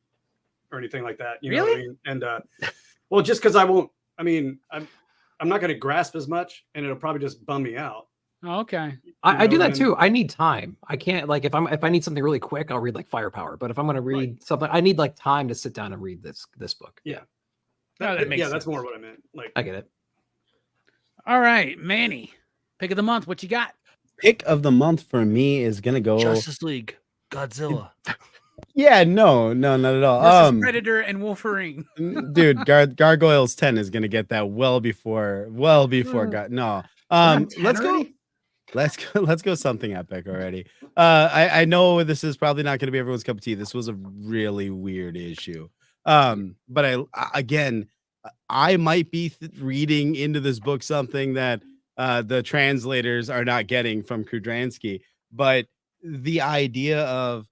or anything like that. You know what I mean? And well, just because I won't. I mean, I'm not going to grasp as much, and it'll probably just bum me out. Oh, okay. I do that too. I need time. I can't like if I need something really quick, I'll read like Firepower. But if I'm going to read something, I need like time to sit down and read this book. Yeah. That makes sense. That's more what I meant. Like I get it. All right, Manny, pick of the month. What you got? Pick of the month for me is gonna go Justice League, Godzilla. Yeah, no, not at all. Versus Predator and Wolverine. Dude, Gargoyles 10 is gonna get that well before God. No. Let's go something epic already. I know this is probably not gonna be everyone's cup of tea. This was a really weird issue. But I might be reading into this book something that the translators are not getting from Kudransky. But the idea of,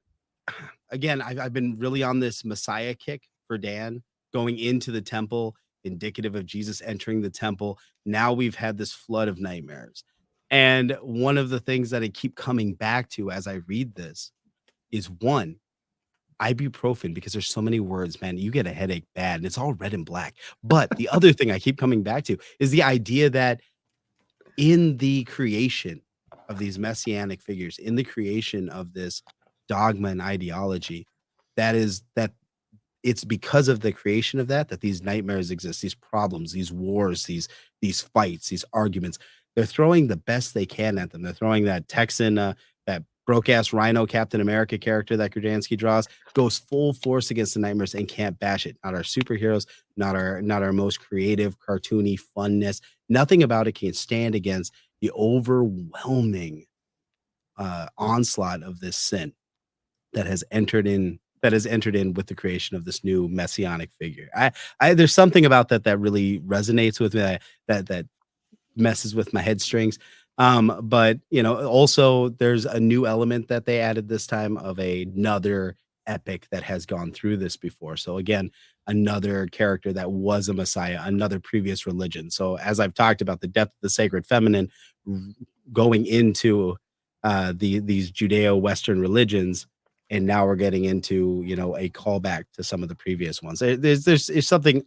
again, I've been really on this Messiah kick for Dan, going into the temple, indicative of Jesus entering the temple. Now we've had this flood of nightmares. And one of the things that I keep coming back to as I read this is one, ibuprofen, because there's so many words, man, you get a headache bad and it's all red and black. But the other thing I keep coming back to is the idea that in the creation of these messianic figures, in the creation of this dogma and ideology, that it's because of the creation of that these nightmares exist, these problems, these wars, these fights, these arguments. They're throwing the best they can at them. They're throwing that Texan, that broke-ass Rhino Captain America character that Grudansky draws, goes full force against the nightmares and can't bash it. Not our superheroes, not our most creative, cartoony funness. Nothing about it can stand against the overwhelming onslaught of this sin that has entered in with the creation of this new messianic figure. There's something about that really resonates with me, that messes with my headstrings. But also there's a new element that they added this time of another epic that has gone through this before. So again, another character that was a messiah, another previous religion. So as I've talked about the death of the sacred feminine going into these Judeo-Western religions, and now we're getting into a callback to some of the previous ones. There's something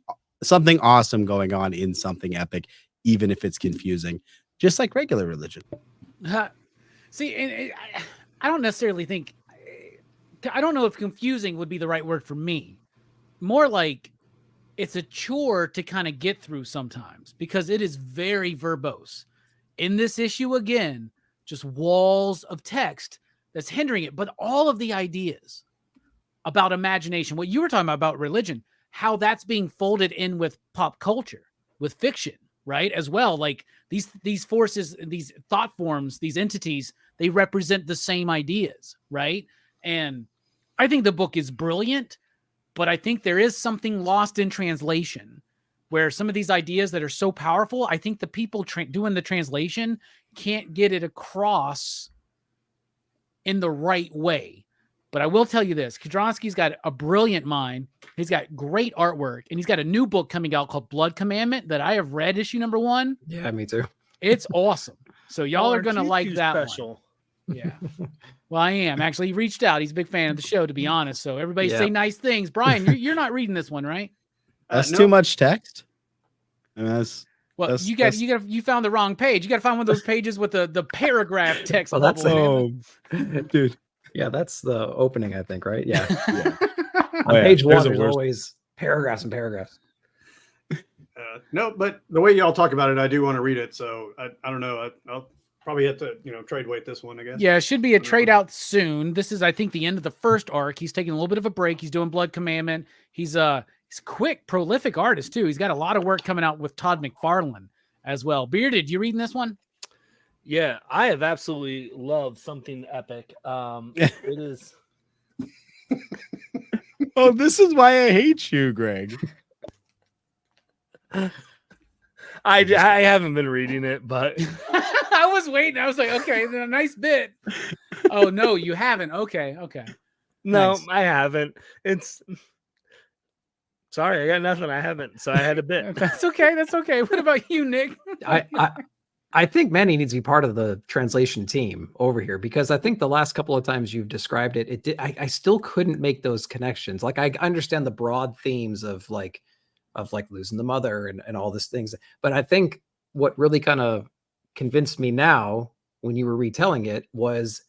awesome going on in something epic, even if it's confusing, just like regular religion. See, and I don't necessarily think, I don't know if confusing would be the right word for me. More like it's a chore to kind of get through sometimes because it is very verbose. In this issue, again, just walls of text that's hindering it. But all of the ideas about imagination, what you were talking about religion, how that's being folded in with pop culture, with fiction, right? As well, like these forces, these thought forms, these entities, they represent the same ideas, right? And I think the book is brilliant, but I think there is something lost in translation where some of these ideas that are so powerful, I think the people doing the translation can't get it across in the right way. But I will tell you this, Kudronsky's got a brilliant mind. He's got great artwork, and he's got a new book coming out called Blood Commandment that I have read issue number 1. Yeah, me too. It's awesome. So y'all are going to Aren't you like too that special? one. Yeah. Well, I am. Actually, he reached out. He's a big fan of the show, to be honest. So everybody say nice things. Brian, you're not reading this one, right? That's No. too much text. And Well, you found the wrong page. You got to find one of those pages with the paragraph text. Well, that's bubble. dude. Yeah, that's the opening, I think, right? Yeah. Yeah. On yeah, page 1, there's a there's worse- always paragraphs and paragraphs. No, but the way y'all talk about it, I do want to read it. So I don't know. I'll probably have to, trade weight this one, I guess. Yeah, it should be a trade out soon. This is, I think, the end of the first arc. He's taking a little bit of a break. He's doing Blood Commandment. He's quick, prolific artist too. He's got a lot of work coming out with Todd McFarlane as well. Bearded, you reading this one? Yeah, I have absolutely loved Something Epic. It is. Oh, this is why I hate you, Greg. I haven't been reading it, but I was waiting. I was like, okay, then a nice bit. Oh no, you haven't. Okay. no, Nice. I haven't. It's sorry, I got nothing. I haven't, so I had a bit. That's okay. That's okay. What about you, Nick? I think Manny needs to be part of the translation team over here, because I think the last couple of times you've described it, I still couldn't make those connections. Like, I understand the broad themes of losing the mother and all these things, but I think what really kind of convinced me now when you were retelling it was,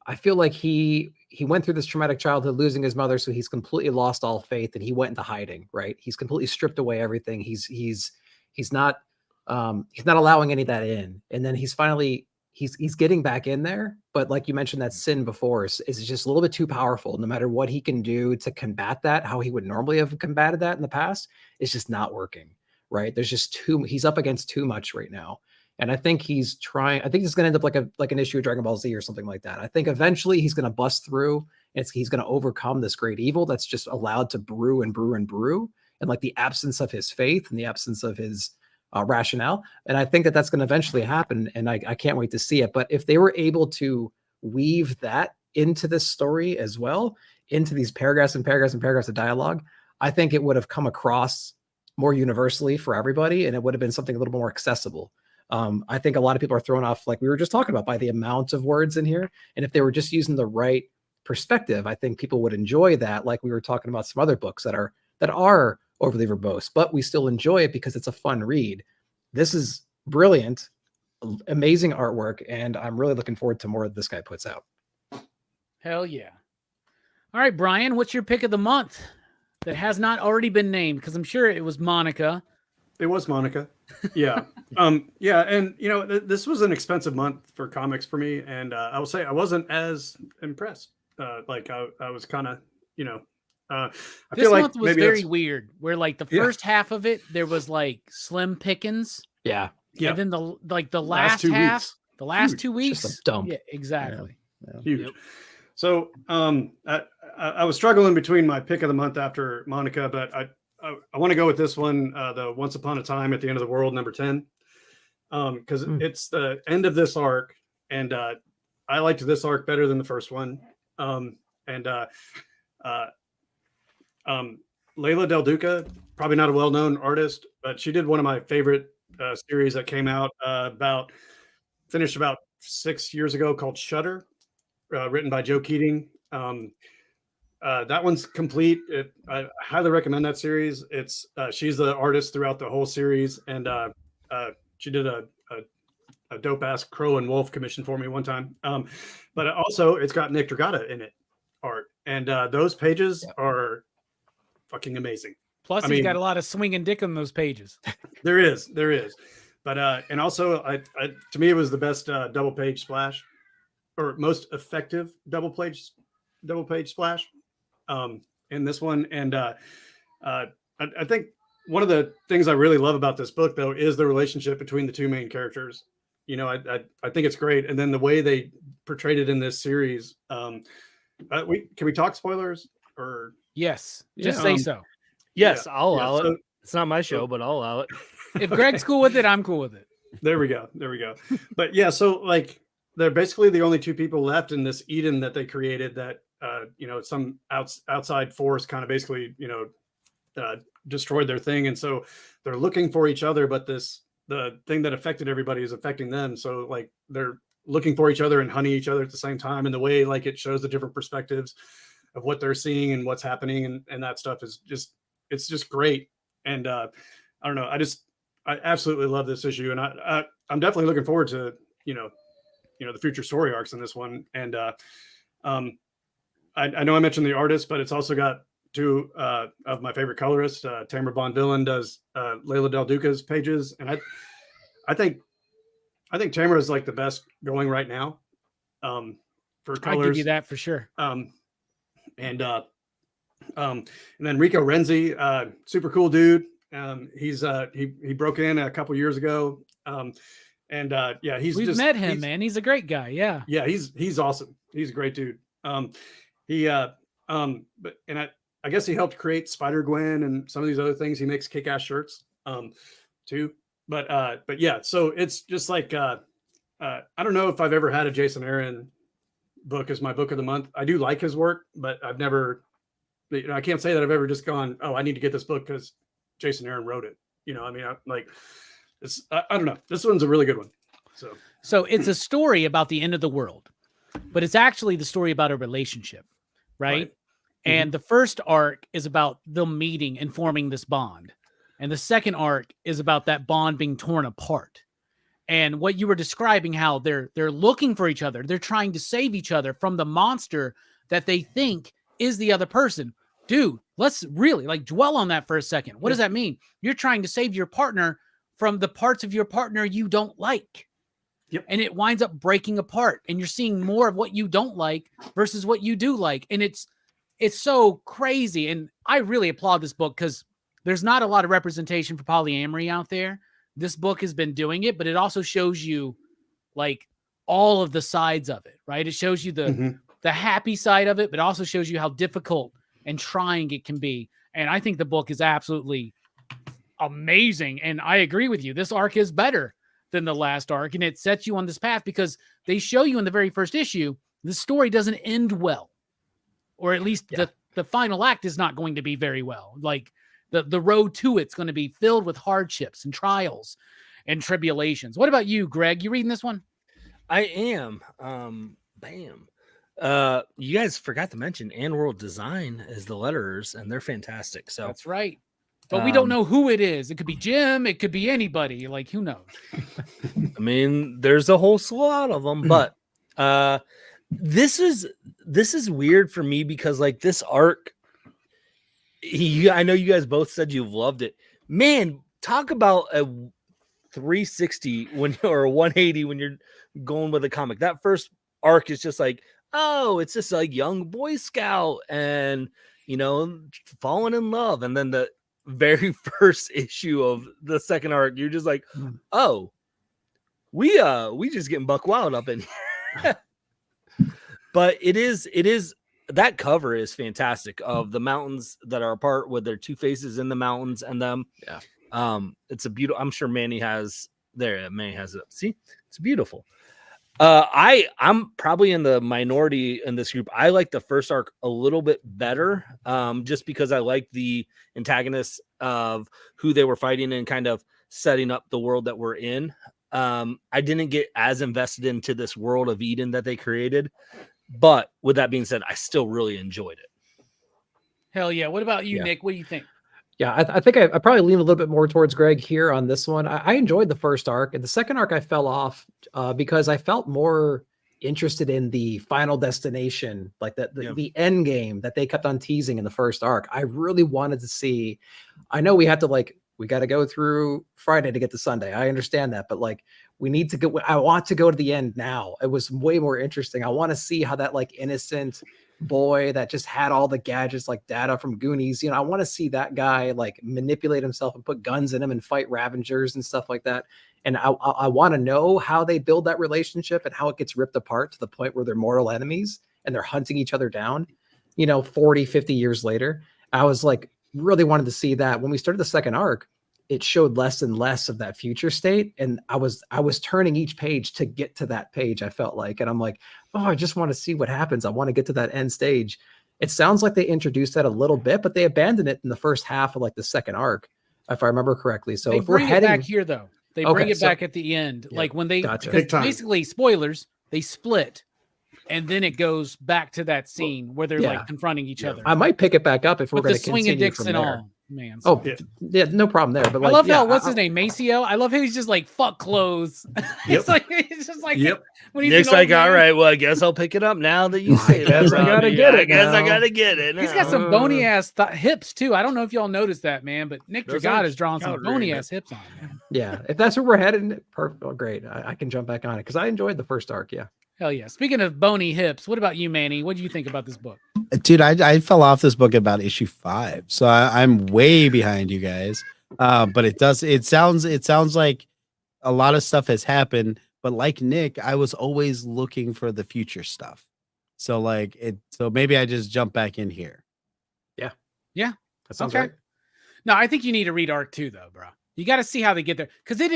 I feel like he went through this traumatic childhood, losing his mother, so he's completely lost all faith and he went into hiding. Right? He's completely stripped away everything. He's not allowing any of that in, and then he's finally he's getting back in there. But like you mentioned, that sin before is just a little bit too powerful. No matter what he can do to combat that, how he would normally have combated that in the past, it's just not working. Right? There's just he's up against too much right now. And I think he's trying. I think it's going to end up like an issue of Dragon Ball Z or something like that. I think eventually he's going to bust through. He's going to overcome this great evil that's just allowed to brew and brew and brew, and like the absence of his faith and the absence of his rationale. And I think that's going to eventually happen. And I can't wait to see it. But if they were able to weave that into this story as well, into these paragraphs and paragraphs and paragraphs of dialogue, I think it would have come across more universally for everybody, and it would have been something a little more accessible. I think a lot of people are thrown off, like we were just talking about, by the amount of words in here. And if they were just using the right perspective, I think people would enjoy that. Like we were talking about some other books that are overly verbose, but we still enjoy it because it's a fun read. This is brilliant, amazing artwork, and I'm really looking forward to more that this guy puts out. Hell yeah. All right, Brian, what's your pick of the month that has not already been named? Because I'm sure it was Monica. It was Monica. Yeah. Yeah. And, this was an expensive month for comics for me. And I will say I wasn't as impressed. I was kind of, I This feel like month was maybe very that's- weird, where like the first half of it, there was like slim pickings. Yeah. Yeah. And then the last 2 half, weeks. the last Huge. 2 weeks. Just a dump. Yeah, exactly. Huge. Yep. So I was struggling between my pick of the month after Monica, but I want to go with this one, the Once Upon a Time at the End of the World, number 10, because it's the end of this arc, and I liked this arc better than the first one. Leila Del Duca, probably not a well-known artist, but she did one of my favorite series that came out finished about 6 years ago, called Shutter, written by Joe Keating. That one's complete. I highly recommend that series. It's she's the artist throughout the whole series, and she did a dope ass Crow and Wolf commission for me one time. But also it's got Nick Dragata in it, art, and those pages are fucking amazing. Plus, he's got a lot of swinging dick on those pages. There is, but and also to me it was the best double page splash, or most effective double page splash in this one. And I think one of the things I really love about this book, though, is the relationship between the two main characters. You know, I think it's great, and then the way they portrayed it in this series. Can we talk spoilers or? Yes, just say so. Yes, Yeah, I'll yeah, allow so- it. It's not my show, but I'll allow it. If Greg's cool with it, I'm cool with it. There we go. But yeah, so like they're basically the only two people left in this Eden that they created. That some outside force kind of basically destroyed their thing, and so they're looking for each other. But the thing that affected everybody is affecting them. So like they're looking for each other and hunting each other at the same time. And the way like it shows the different perspectives of what they're seeing and what's happening and that stuff is just great. And I don't know, I absolutely love this issue, and I'm definitely looking forward to the future story arcs in this one. And I know I mentioned the artist, but it's also got two of my favorite colorists. Tamara Bonvillain does Layla Del Duca's pages, and I think Tamara is like the best going right now for colors. I give you that for sure. And then Rico Renzi, super cool dude. He broke in a couple years ago. We've met him, man. He's a great guy. Yeah. Yeah. He's awesome. He's a great dude. I guess he helped create Spider-Gwen and some of these other things. He makes kick-ass shirts, too. But yeah, so it's just like, I don't know if I've ever had a Jason Aaron book as my book of the month. I do like his work, but I've never, I can't say that I've ever just gone, oh, I need to get this book because Jason Aaron wrote it. I don't know. This one's a really good one. So it's a story about the end of the world, but it's actually the story about a relationship, right? And the first arc is about them meeting and forming this bond. And the second arc is about that bond being torn apart. And what you were describing, how they're looking for each other. They're trying to save each other from the monster that they think is the other person. Dude, let's really dwell on that for a second. What does that mean? You're trying to save your partner from the parts of your partner you don't like. Yep. And it winds up breaking apart. And you're seeing more of what you don't like versus what you do like. And it's so crazy. And I really applaud this book because there's not a lot of representation for polyamory out there. This book has been doing it, but it also shows you all of the sides of it, right? It shows you the happy side of it, but also shows you how difficult and trying it can be. And I think the book is absolutely amazing. And I agree with you. This arc is better than the last arc. And it sets you on this path because they show you in the very first issue, the story doesn't end well. Or at least the final act is not going to be very well. The road to it's going to be filled with hardships and trials and tribulations. What about you, Greg? You reading this one? I am. Bam. You guys forgot to mention And World Design is the letterers, and they're fantastic. So that's right. But we don't know who it is. It could be Jim. It could be anybody. Who knows? I mean, there's a whole slot of them, but this is weird for me because this arc, I know you guys both said you've loved it. Man, talk about a 360 or a 180 when you're going with a comic. That first arc is just it's just a young Boy Scout and falling in love, and then the very first issue of the second arc, you're just oh, we just getting buck wild up in here. But it is that cover is fantastic of the mountains that are apart with their two faces in the mountains and them. Yeah. It's a beautiful, I'm sure Manny has Manny has it. See, it's beautiful. I'm probably in the minority in this group. I like the first arc a little bit better, just because I like the antagonists of who they were fighting and kind of setting up the world that we're in. I didn't get as invested into this world of Eden that they created, but with that being said, I still really enjoyed it. Hell yeah. What about you, Nick? What do you think? Yeah, I think I probably lean a little bit more towards Greg here on this one. I enjoyed the first arc, and the second arc I fell off because I felt more interested in the final destination, the end game that they kept on teasing in the first arc. I really wanted to see. I know we had to we got to go through Friday to get to Sunday. I understand that, but we need to go. I want to go to the end now. It was way more interesting. I want to see how that innocent boy that just had all the gadgets like Data from Goonies. You know, I want to see that guy like manipulate himself and put guns in him and fight Ravengers and stuff like that. And I want to know how they build that relationship and how it gets ripped apart to the point where they're mortal enemies and they're hunting each other down, you know, 40, 50 years later. I was like, really wanted to see that. When we started the second arc, it showed less and less of that future state. And I was turning each page to get to that page, I felt like. And I'm like, oh, I just want to see what happens. I want to get to that end stage. It sounds like they introduced that a little bit, but they abandoned it in the first half of like the second arc, if I remember correctly. So they if we're bring heading it back here, though, they bring it back at the end. Yeah, like when they, gotcha. Basically spoilers, they split. And then it goes back to that scene where they're like confronting each other. I might pick it back up if we're going to continue swinging dicks from and there. all. Man, oh yeah, no problem there. But like, I love how what's his name, Maceo. I love how he's just like fuck clothes. Yep. It's just like when he's Nick's like, all right, well, I guess I'll pick it up now that you say that. I gotta get it. I guess I gotta get it. He's got some bony ass hips too. I don't know if y'all noticed that, man, but Nick Dragata is drawing some bony ass hips on him. Yeah, if that's where we're headed, perfect. Oh, great. I can jump back on it because I enjoyed the first arc. Yeah. Hell yeah. Speaking of bony hips, what about you, Manny? What do you think about this book? Dude, I fell off this book about issue 5, so I'm way behind you guys. But it sounds like a lot of stuff has happened. But like Nick, I was always looking for the future stuff. So so maybe I just jump back in here. Yeah, that sounds right. No, I think you need to read arc 2 though, bro. You got to see how they get there because it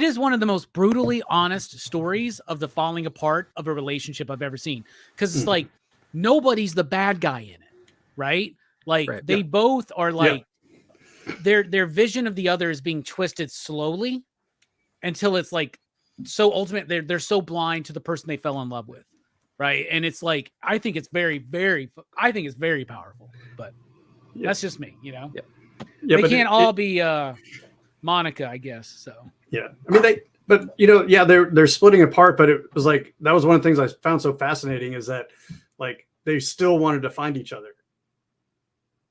is one of the most brutally honest stories of the falling apart of a relationship I've ever seen. Because it's like nobody's the bad guy in it, right? Like they both are like their vision of the other is being twisted slowly until it's like so ultimate. They're so blind to the person they fell in love with, right? And it's like I think it's very powerful. But that's just me, you know. They can't all be Monica, I guess. So. Yeah, I mean they're splitting apart, but it was like that was one of the things I found so fascinating is that like they still wanted to find each other.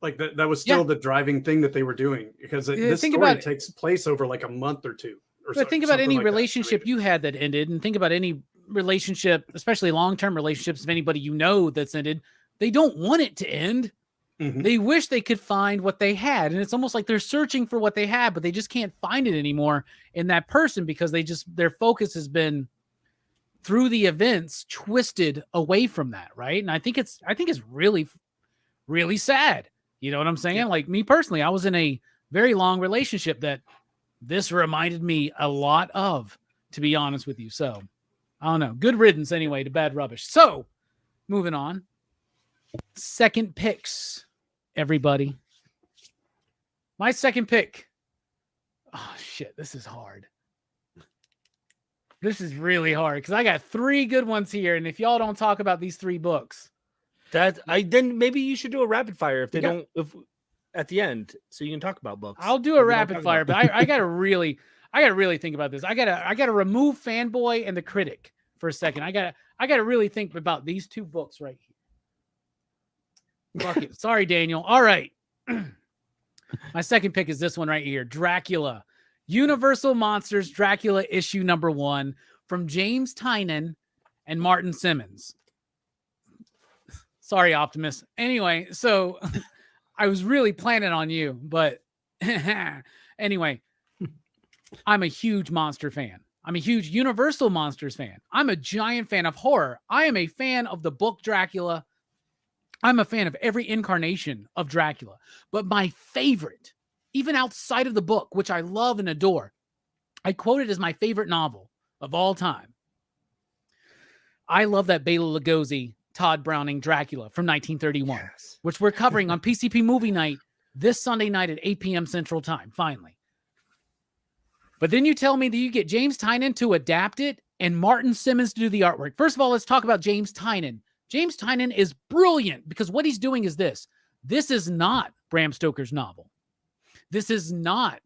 Like that was still the driving thing that they were doing because this story takes place over like a month or two. But think about any relationship you had that ended, and think about any relationship, especially long-term relationships. If anybody you know that's ended, they don't want it to end. Mm-hmm. They wish they could find what they had. And it's almost like they're searching for what they had, but they just can't find it anymore in that person because their focus has been through the events twisted away from that. Right. And I think it's really, really sad. You know what I'm saying? Yeah. Like me personally, I was in a very long relationship that this reminded me a lot of, to be honest with you. So I don't know. Good riddance anyway to bad rubbish. So moving on. Second picks. Everybody. My second pick. Oh, shit. This is hard. This is really hard because I got 3 good ones here. And if y'all don't talk about these 3 books, then maybe you should do a rapid fire if at the end so you can talk about books. I'll do a rapid fire, but I gotta really think about this. I gotta remove Fanboy and the Critic for a second. I gotta really think about these 2 books right here. Fuck it. Sorry, Daniel. All right. My second pick is this one right here. Dracula. Universal Monsters Dracula issue number 1 from James Tynion and Martin Simmons. Sorry, Optimus. Anyway, so I was really planning on you, but anyway, I'm a huge monster fan. I'm a huge Universal Monsters fan. I'm a giant fan of horror. I am a fan of the book Dracula. I'm a fan of every incarnation of Dracula, but my favorite, even outside of the book, which I love and adore, I quote it as my favorite novel of all time. I love that Bela Lugosi, Todd Browning Dracula from 1931, which we're covering on PCP Movie Night this Sunday night at 8 p.m. Central Time, finally. But then you tell me that you get James Tynion to adapt it and Martin Simmons to do the artwork. First of all, let's talk about James Tynion. James Tynion is brilliant because what he's doing is this. This is not Bram Stoker's novel. This is not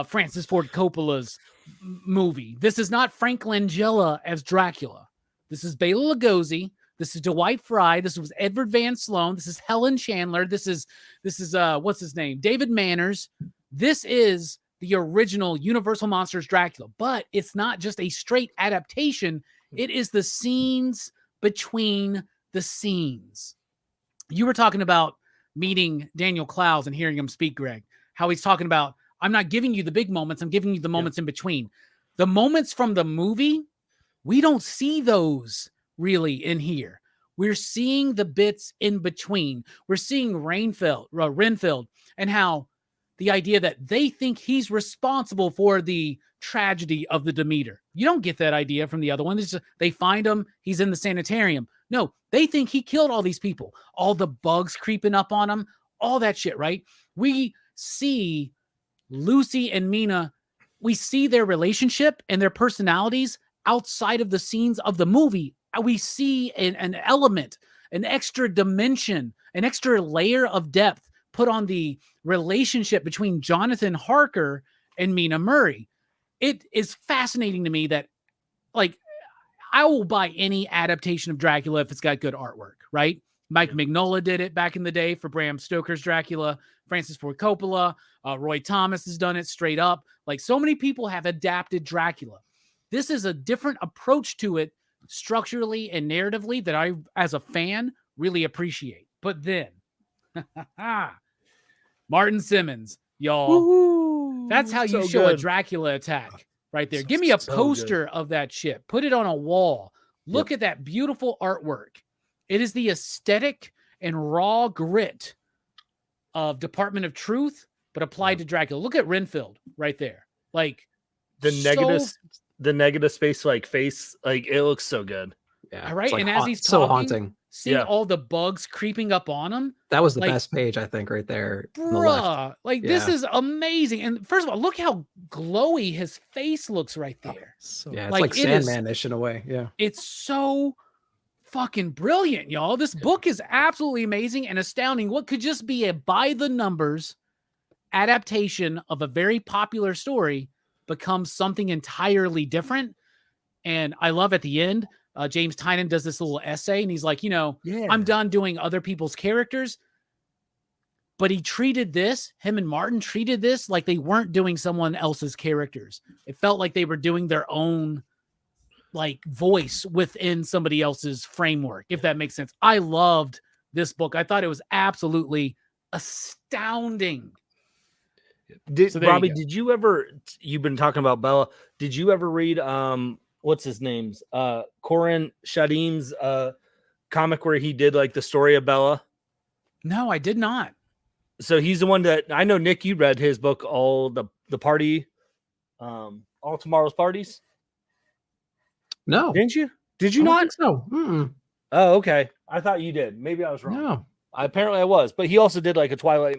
Francis Ford Coppola's movie. This is not Frank Langella as Dracula. This is Bela Lugosi. This is Dwight Frye. This was Edward Van Sloan. This is Helen Chandler. This is what's his name? David Manners. This is the original Universal Monsters Dracula, but it's not just a straight adaptation. It is the scenes between the scenes. you were talking about meeting Daniel Clowes and hearing him speak, Greg, how he's talking about, I'm not giving you the big moments. I'm giving you the moments in between. The moments from the movie, we don't see those really in here. We're seeing the bits in between. We're seeing Renfield and how the idea that they think he's responsible for the tragedy of the Demeter. You don't get that idea from the other one. They find him. He's in the sanitarium. No, they think he killed all these people. All the bugs creeping up on him, all that shit, right? We see Lucy and Mina. We see their relationship and their personalities outside of the scenes of the movie. We see an element, an extra dimension, an extra layer of depth put on the relationship between Jonathan Harker and Mina Murray. It is fascinating to me that, like, I will buy any adaptation of Dracula if it's got good artwork, right? Mike Mignola did it back in the day for Bram Stoker's Dracula. Francis Ford Coppola, Roy Thomas has done it straight up. Like, so many people have adapted Dracula. This is a different approach to it structurally and narratively that I, as a fan, really appreciate. But then, Martin Simmons, y'all. Woo-hoo. That's how you show a Dracula attack right there. Give me a poster of that shit. Put it on a wall. Look at that beautiful artwork. It is the aesthetic and raw grit of Department of Truth, but applied to Dracula. Look at Renfield right there. Like, the negative space, like face, like it looks so good. Yeah. Right. Like and as he's talking, so haunting. Seeing all the bugs creeping up on him. That was the best page, I think, right there. Bruh, like this is amazing. And first of all, look how glowy his face looks right there. Yeah, it's like Sandman-ish in a way. Yeah. It's so fucking brilliant, y'all. This book is absolutely amazing and astounding. What could just be a by the numbers adaptation of a very popular story becomes something entirely different. And I love at the end, James Tynion does this little essay and he's like, I'm done doing other people's characters. But he treated this, him and Martin treated this like they weren't doing someone else's characters. It felt like they were doing their own like voice within somebody else's framework, if that makes sense. I loved this book. I thought it was absolutely astounding. Robbie, did you ever, you've been talking about Bella, did you ever read what's his name's Corin Shadim's comic where he did like the story of Bella? No, I did not. So he's the one that I know. Nick, you read his book, All Tomorrow's Parties. No, didn't you? Did you not? So oh, okay. I thought you did. Maybe I was wrong. No, apparently I was. But he also did like a Twilight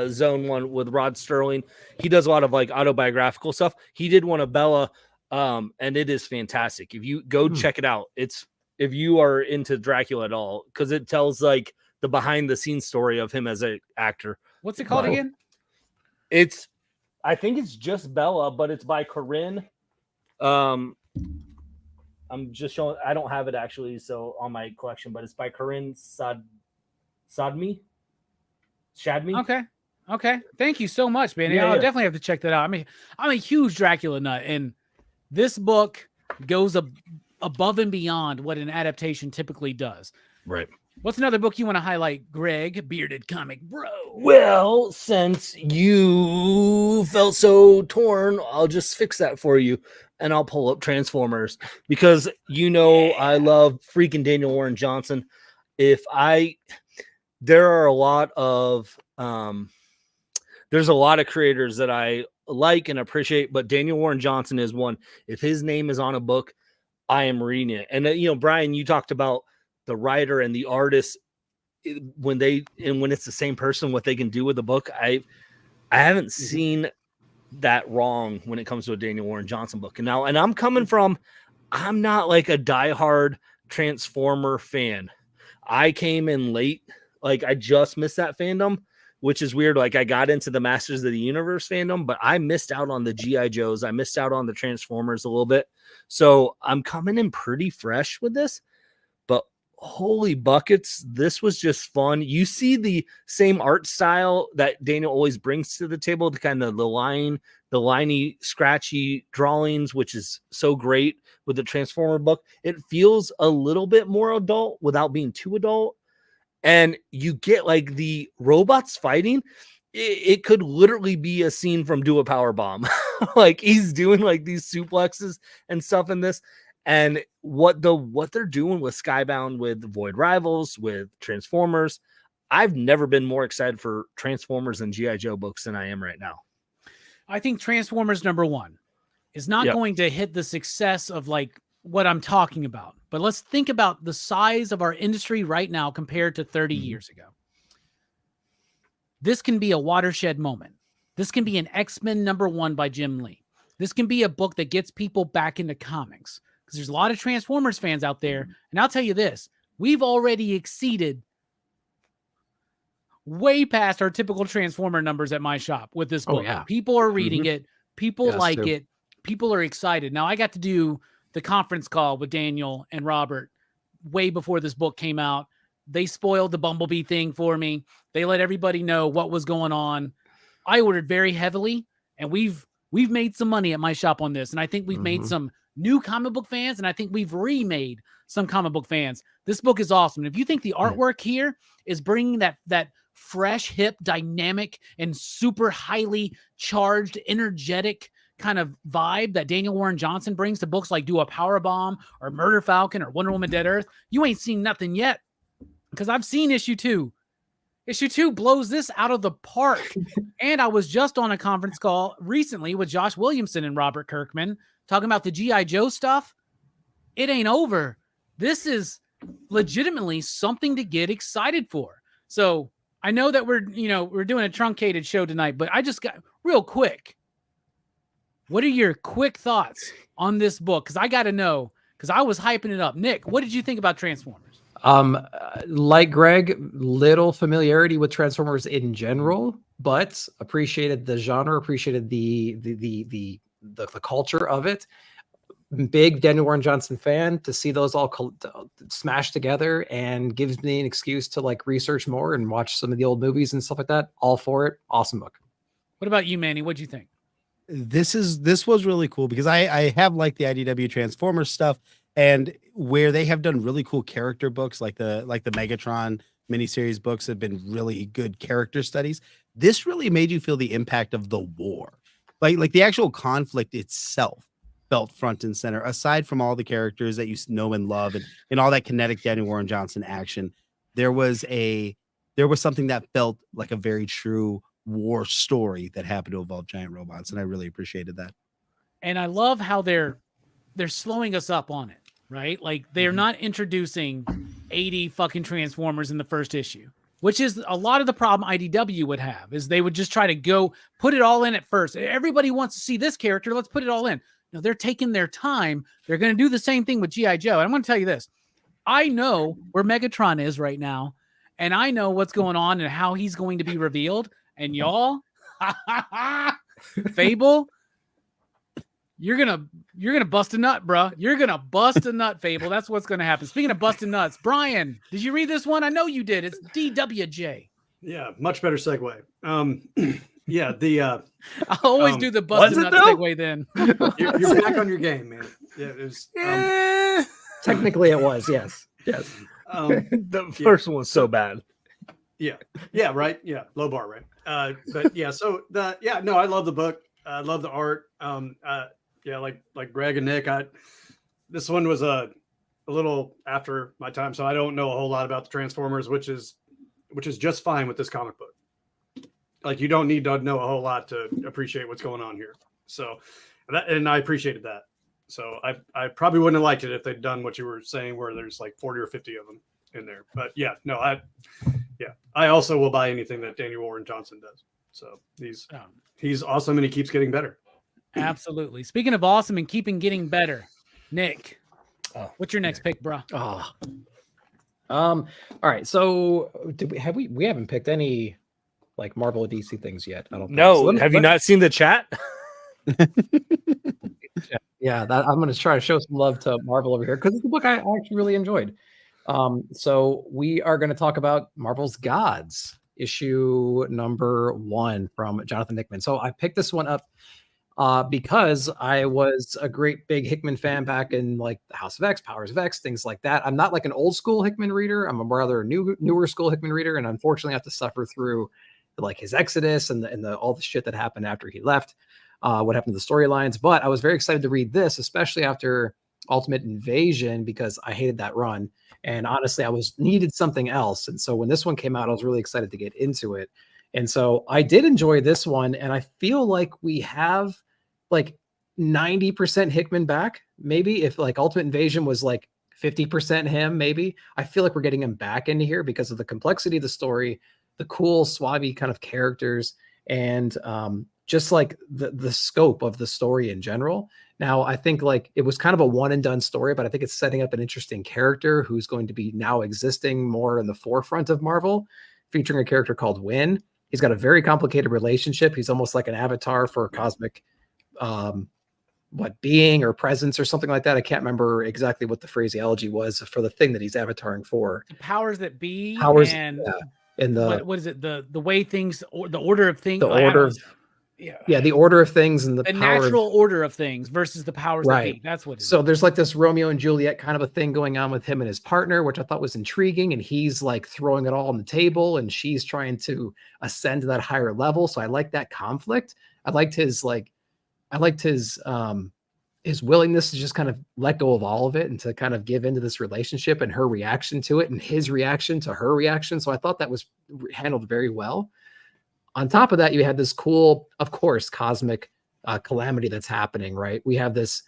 Zone one with Rod Sterling. He does a lot of like autobiographical stuff. He did one of Bella, and it is fantastic. If you go check it out, it's if you are into Dracula at all, because it tells like the behind the scenes story of him as an actor. What's it called again? I think it's just Bella, but it's by Corinne. I'm just showing. I don't have it actually, so on my collection, but it's by Corinne Shadmi. Okay. Thank you so much, man. I'll definitely have to check that out. I mean, I'm a huge Dracula nut, and this book goes above and beyond what an adaptation typically does. Right. What's another book you want to highlight, Greg, bearded comic bro? Well, since you felt so torn, I'll just fix that for you, and I'll pull up Transformers because I love freaking Daniel Warren Johnson. There are a lot of there's a lot of creators that I like and appreciate, but Daniel Warren Johnson is one. If his name is on a book, I am reading it. And Brian, you talked about the writer and the artist when it's the same person, what they can do with the book. I haven't seen that wrong when it comes to a Daniel Warren Johnson book. And I'm coming from, I'm not like a diehard Transformer fan. I came in late. Like I just missed that fandom, which is weird. Like I got into the Masters of the Universe fandom, but I missed out on the G.I. Joes. I missed out on the Transformers a little bit. So I'm coming in pretty fresh with this, but holy buckets, this was just fun. You see the same art style that Daniel always brings to the table, the kind of the liney, scratchy drawings, which is so great with the Transformer book. It feels a little bit more adult without being too adult. and you get like the robots fighting. It could literally be a scene from Do a Power Bomb. Like he's doing like these suplexes and stuff in this. And what they're doing with Skybound, with Void Rivals, with Transformers, I've never been more excited for Transformers and G.I. Joe books than I am right now. I think Transformers #1 is not going to hit the success of like what I'm talking about. But let's think about the size of our industry right now compared to 30 years ago. This can be a watershed moment. This can be an X-Men #1 by Jim Lee. This can be a book that gets people back into comics, because there's a lot of Transformers fans out there. And I'll tell you this, we've already exceeded way past our typical Transformer numbers at my shop with this book. People are reading it. People like it. People are excited. Now, I got to do the conference call with Daniel and Robert way before this book came out. They spoiled the Bumblebee thing for me. They let everybody know what was going on. I ordered very heavily, and we've made some money at my shop on this. And I think we've made some new comic book fans, and I think we've remade some comic book fans. This book is awesome. And if you think the artwork here is bringing that fresh, hip, dynamic, and super highly charged, energetic kind of vibe that Daniel Warren Johnson brings to books like Do a Power Bomb or Murder Falcon or Wonder Woman Dead Earth, you ain't seen nothing yet. Because I've seen issue 2. Issue 2 blows this out of the park. And I was just on a conference call recently with Josh Williamson and Robert Kirkman talking about the G.I. Joe stuff. It ain't over. This is legitimately something to get excited for. So I know that we're doing a truncated show tonight, but I just got real quick. What are your quick thoughts on this book? Because I got to know, because I was hyping it up. Nick, what did you think about Transformers? Like Greg, little familiarity with Transformers in general, but appreciated the genre, appreciated the culture of it. Big Daniel Warren Johnson fan. To see those all smashed together and gives me an excuse to like research more and watch some of the old movies and stuff like that. All for it. Awesome book. What about you, Manny? What'd you think? This was really cool because I have like the IDW Transformers stuff, and where they have done really cool character books like the Megatron miniseries books have been really good character studies. This really made you feel the impact of the war, like the actual conflict itself felt front and center, aside from all the characters that you know and love and all that kinetic Daniel Warren Johnson action. There was something that felt like a very true war story that happened to involve giant robots, and I really appreciated that. And I love how they're slowing us up on it, right? Like they're not introducing 80 fucking Transformers in the first issue, which is a lot of the problem IDW would have, is they would just try to go put it all in at first. Everybody wants to see this character, let's put it all in. No, they're taking their time. They're going to do the same thing with G.I. Joe. And I'm going to tell you this. I know where Megatron is right now, and I know what's going on and how he's going to be revealed. And y'all, Fable, you're gonna bust a nut, bro. You're gonna bust a nut, Fable. That's what's gonna happen. Speaking of busting nuts, Brian, did you read this one? I know you did. It's DWJ. Yeah, much better segue. Yeah, I always do the busting nuts segue. Then you're back on your game, man. Yeah, it was. Technically, it was yes. The first one was so bad. Yeah, right. Yeah, low bar, right? But yeah, so I love the book. I love the art. Like Greg and Nick, this one was a little after my time, so I don't know a whole lot about the Transformers, which is just fine with this comic book. Like you don't need to know a whole lot to appreciate what's going on here. So and I appreciated that. So I probably wouldn't have liked it if they'd done what you were saying, where there's like 40 or 50 of them in there. But I also will buy anything that Daniel Warren Johnson does. So he's awesome, and he keeps getting better. Absolutely. Speaking of awesome and getting better, Nick, what's your next pick, bro? All right. So we haven't picked any like Marvel or DC things yet. I don't think. No. So have you not seen the chat? Yeah, I'm going to try to show some love to Marvel over here because it's a book I actually really enjoyed. So we are going to talk about Marvel's Gods, issue number 1 from Jonathan Hickman. So I picked this one up because I was a great big Hickman fan back in like the House of X, Powers of X, things like that. I'm not like an old school Hickman reader. I'm a rather newer school Hickman reader, and unfortunately, I have to suffer through like his exodus and the all the shit that happened after he left. What happened to the storylines? But I was very excited to read this, especially after Ultimate Invasion, because I hated that run. And honestly, I needed something else. And so when this one came out, I was really excited to get into it. And so I did enjoy this one. And I feel like we have like 90% Hickman back. Maybe if like Ultimate Invasion was like 50% him, maybe. I feel like we're getting him back into here because of the complexity of the story, the cool, swabby kind of characters, and just like the scope of the story in general. Now, I think like it was kind of a one and done story, but I think it's setting up an interesting character who's going to be now existing more in the forefront of Marvel, featuring a character called Wynn. He's got a very complicated relationship. He's almost like an avatar for a cosmic, being or presence or something like that. I can't remember exactly what the phraseology was for the thing that he's avataring for. The powers that be, Powers, and in the what is it? The way things, or the order of things, the order of, the order of things, and the power natural order of things versus the powers that be. That's what it is. So there's like this Romeo and Juliet kind of a thing going on with him and his partner, which I thought was intriguing. And he's like throwing it all on the table, and she's trying to ascend to that higher level. So I like that conflict. I liked his willingness to just kind of let go of all of it and to kind of give into this relationship, and her reaction to it and his reaction to her reaction. So I thought that was handled very well. On top of that, you had this cool, of course, cosmic calamity that's happening, right? We have this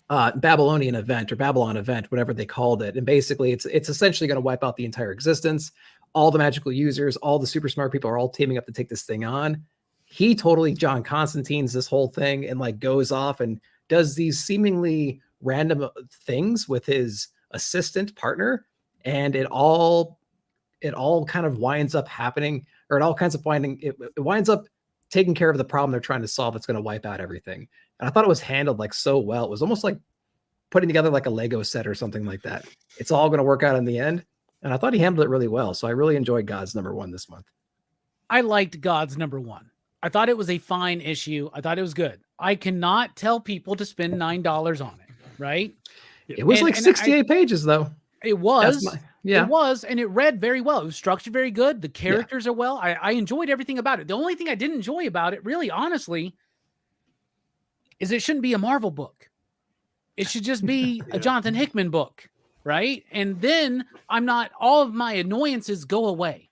Babylonian event or Babylon event, whatever they called it. And basically it's essentially going to wipe out the entire existence. All the magical users, all the super smart people are all teaming up to take this thing on. He totally John Constantine's this whole thing and like goes off and does these seemingly random things with his assistant partner. And it all kind of winds up happening, or it winds up taking care of the problem they're trying to solve that's going to wipe out everything. And I thought it was handled like so well. It was almost like putting together like a Lego set or something like that. It's all going to work out in the end. And I thought he handled it really well. So I really enjoyed God's #1 this month. I liked God's #1. I thought it was a fine issue. I thought it was good. I cannot tell people to spend $9 on it, right? It was like 68 pages though. It was. Yeah. It was, and it read very well. It was structured very good. The characters are well. I enjoyed everything about it. The only thing I didn't enjoy about it, really, honestly, is it shouldn't be a Marvel book. It should just be a Jonathan Hickman book, right? And then all of my annoyances go away,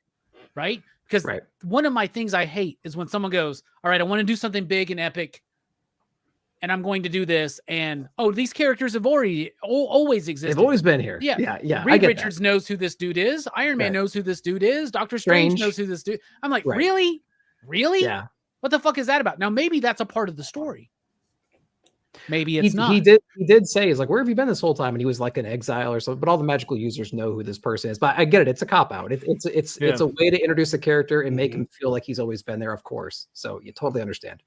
right? Because one of my things I hate is when someone goes, all right, I want to do something big and epic, and I'm going to do this. And, these characters have always existed. They've always been here. Yeah. Yeah. Reed Richards knows who this dude is. Iron Man knows who this dude is. Doctor Strange knows who this dude. I'm like, really? Really? Yeah. What the fuck is that about? Now, maybe that's a part of the story. Maybe it's not. He did say, he's like, where have you been this whole time? And he was like in exile or something, but all the magical users know who this person is. But I get it. It's a cop out. It's a way to introduce a character and make him feel like he's always been there, of course. So you totally understand.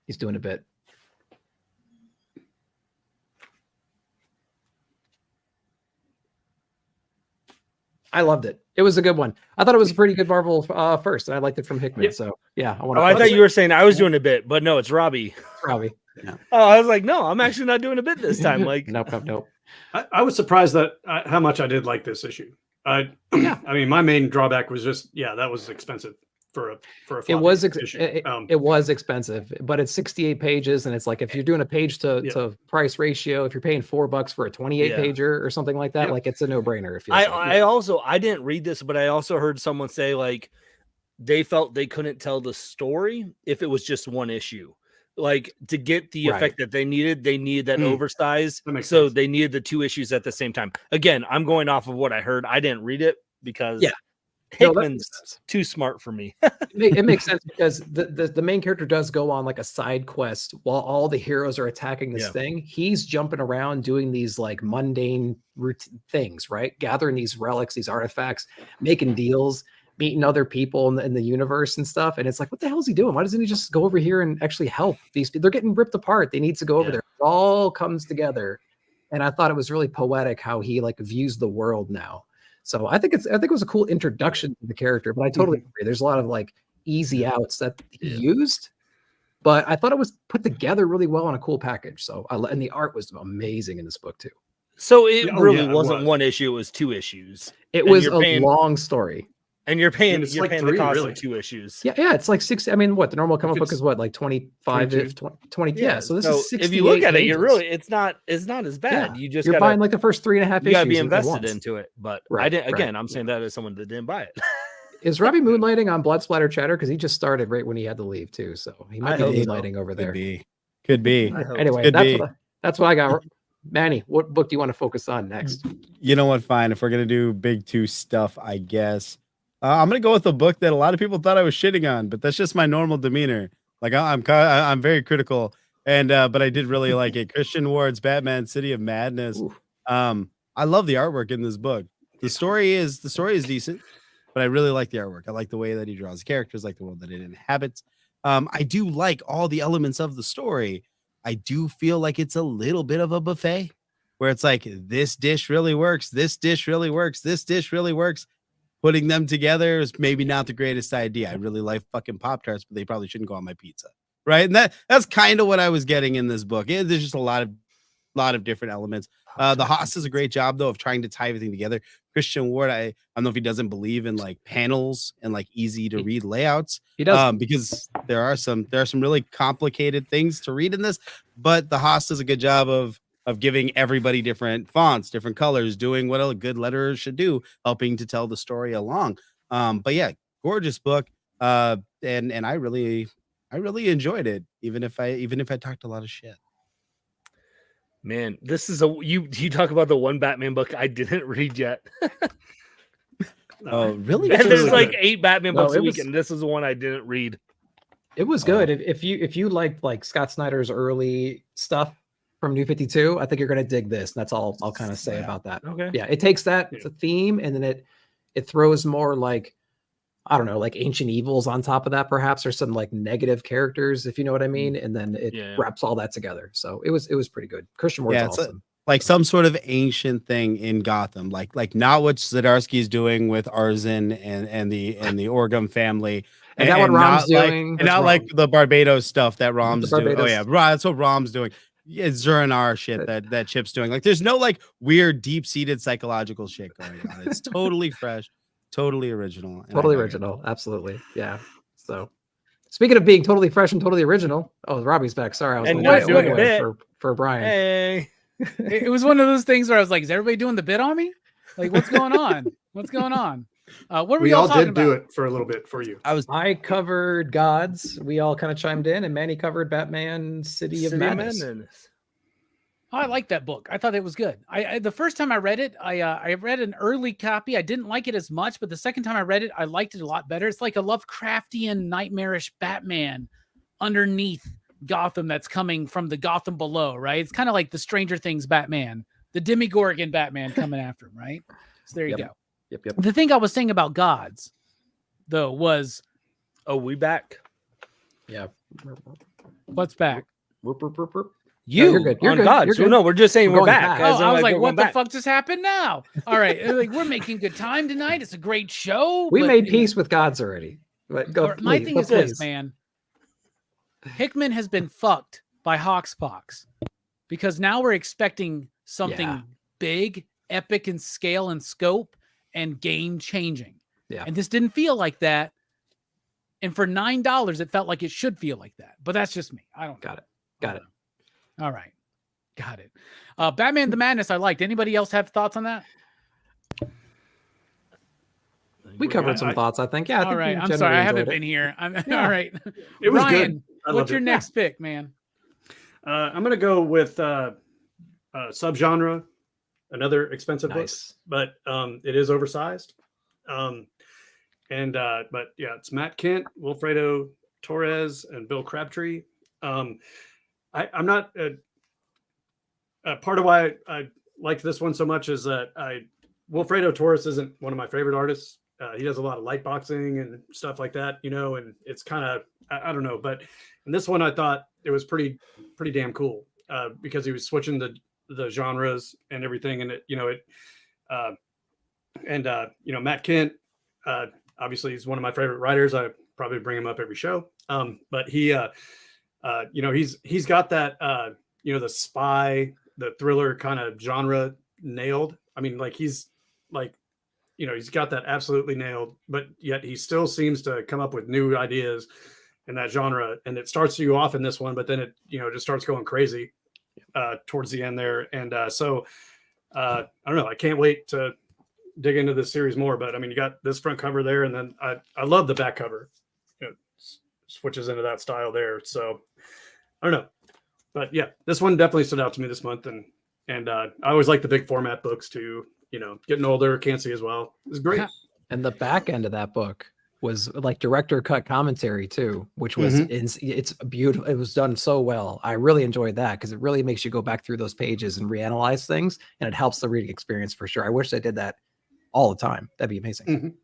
He's doing a bit. I loved it. It was a good one. I thought it was a pretty good Marvel first, and I liked it from Hickman. So yeah, I want to. I thought you were saying I was doing a bit, but no, it's Robbie. Robbie. Yeah. Oh, I was like, no, I'm actually not doing a bit this time. Like, nope. I was surprised that how much I did like this issue. I mean, my main drawback was just that was expensive for a it was issue. It was expensive, but it's 68 pages, and it's like if you're doing a page to price ratio, if you're paying $4 for a 28 pager or something like that, like it's a no brainer. I didn't read this, but I also heard someone say like they felt they couldn't tell the story if it was just one issue. Like to get the effect that they needed that oversize. So they needed the 2 issues at the same time. Again, I'm going off of what I heard. I didn't read it because Hickman's too smart for me. It makes sense because the main character does go on like a side quest while all the heroes are attacking this thing. He's jumping around doing these like mundane routine things, right? Gathering these relics, these artifacts, making deals, meeting other people in the universe and stuff. And it's like, what the hell is he doing? Why doesn't he just go over here and actually help these people? They're getting ripped apart. They need to go over there. It all comes together. And I thought it was really poetic how he like views the world now. So I think it was a cool introduction to the character, but I totally agree. There's a lot of like easy outs that he used but I thought it was put together really well on a cool package. So and the art was amazing in this book too. So it Oh, really yeah, it wasn't was. one issue; it was 2 issues. It And was you're a paying- long story. And you're paying, it's you're like paying 3, the cost really. of 2 issues. Yeah, it's like 60. I mean, what the normal comic book it's is what, like 25 22. 20. Yeah, so this is 68 if you look at it, pages. you're really it's not as bad. Yeah, You just you're gotta, buying like the first 3.5 you gotta issues be at invested once. into it. But I Right, didn't. right. Again, I'm saying that as someone that didn't buy it. Is Robbie moonlighting on Blood Splatter Chatter? Because he just started right when he had to leave too, so he might I be hope so. moonlighting over there. Could be. I hope Anyway, Could be. that's what I got. Manny, what book do you want to focus on next? You know what? Fine. If we're gonna do big 2 stuff, I guess I'm gonna go with a book that a lot of people thought I was shitting on, but that's just my normal demeanor. Like I'm very critical, and but I did really like it. Christian Ward's Batman: City of Madness. Ooh. I love the artwork in this book. The story is decent, but I really like the artwork. I like the way that he draws characters, like the world that it inhabits. I do like all the elements of the story. I do feel like it's a little bit of a buffet where it's like this dish really works, this dish really works, this dish really works. Putting them together is maybe not the greatest idea. I really like fucking Pop-Tarts, but they probably shouldn't go on my pizza. Right. And that's kind of what I was getting in this book. There's just a lot of different elements. The Haas does a great job though of trying to tie everything together. Christian Ward, I don't know if he doesn't believe in like panels and like easy to read layouts. He does. Because there are some really complicated things to read in this, but the Haas does a good job of giving everybody different fonts, different colors, doing what a good letterer should do, helping to tell the story along. But yeah, gorgeous book. And I really enjoyed it, even if I talked a lot of shit. Man, this is you talk about the one Batman book I didn't read yet. Oh, really? And there's really like good. 8 Batman No, books a it week, was- and this is the one I didn't read. It was good. If you liked like Scott Snyder's early stuff from New 52, I think you're gonna dig this. And that's all I'll kind of say Yeah. about that. Okay. Yeah, it takes that Yeah. it's a theme, and then it throws more like, I don't know, like ancient evils on top of that, perhaps, or some like negative characters, if you know what I mean. And then it Yeah. wraps all that together. So it was pretty good. Christian Ward's Yeah, it's awesome. like some sort of ancient thing in Gotham, like not what Zdarsky's doing with Arzin and the Orgum family. And not what Rom's not doing. and That's not wrong. like the Barbados stuff that Rom's doing. Oh Barbados. yeah, that's what Rom's doing. Yeah, Zur-En-Arrh shit that Chip's doing. Like there's no like weird deep-seated psychological shit going on. It's totally fresh, totally original. and I Totally dug it. original. Absolutely. Yeah. So speaking of being totally fresh and totally original. Oh, Robbie's back. Sorry, I was And gonna not do doing it a anyway bit. for Brian. Hey. It was one of those things where I was like, is everybody doing the bit on me? Like, what's going on? What's going on? What were We y'all all talking did about? do it for a little bit for you. I covered Gods. We all kind of chimed in, and Manny covered Batman City of Madness. Oh, I like that book. I thought it was good. I the first time I read it, I read an early copy. I didn't like it as much, but the second time I read it, I liked it a lot better. It's like a Lovecraftian, nightmarish Batman underneath Gotham that's coming from the Gotham below, right? It's kind of like the Stranger Things Batman, the Demogorgon Batman coming after him, right? So there you Yep. go. Yep. The thing I was saying about Gods, though, was Oh, we back. Yeah. what's back? Whoop, whoop, whoop, whoop. You. you're good. You're on good. God. You're So, good. no, we're just saying We're we're going back. back. Oh, I was like, we're what going the back. fuck just happened now? All right. Like, we're making good time tonight. It's a great show. We but, made you know, peace with Gods already. But go. or my please, thing but is this, please. man. Hickman has been fucked by Hawkspox because now we're expecting something Yeah. big, epic in scale and scope, and game changing. Yeah. And this didn't feel like that. And for $9, it felt like it should feel like that. But that's just me. I don't know. Got it. All right. Got it. Batman the Madness, I liked. Anybody else have thoughts on that? We covered some thoughts, I think. Yeah. I All think right. we I'm sorry. generally I haven't enjoyed it. been here. All right. It was Ryan, good. I what's loved your it. next pick, man? I'm gonna go with subgenre, another expensive book, Nice. but it is oversized. But yeah, it's Matt Kent, Wilfredo Torres, and Bill Crabtree. I'm not part of why I liked this one so much is that Wilfredo Torres isn't one of my favorite artists. He does a lot of light boxing and stuff like that, you know, and it's kind of I don't know, but in this one I thought it was pretty damn cool because he was switching the genres and everything, and Matt Kent obviously he's one of my favorite writers. I probably bring him up every show, but he You know, he's got that you know, the spy, the thriller kind of genre nailed. I mean, like he's like, you know, he's got that absolutely nailed, but yet he still seems to come up with new ideas in that genre. And it starts you off in this one, but then it, you know, just starts going crazy towards the end there. And so I don't know, I can't wait to dig into this series more, but I mean, you got this front cover there, and then I love the back cover. You know, switches into that style there. So I don't know, but yeah, this one definitely stood out to me this month. And I always like the big format books too, you know, getting older, can't see as well. It's great. And the back end of that book was like director cut commentary too, which was it's beautiful. It was done so well. I really enjoyed that because it really makes you go back through those pages and reanalyze things, and it helps the reading experience for sure. I wish I did that all the time. That'd be amazing.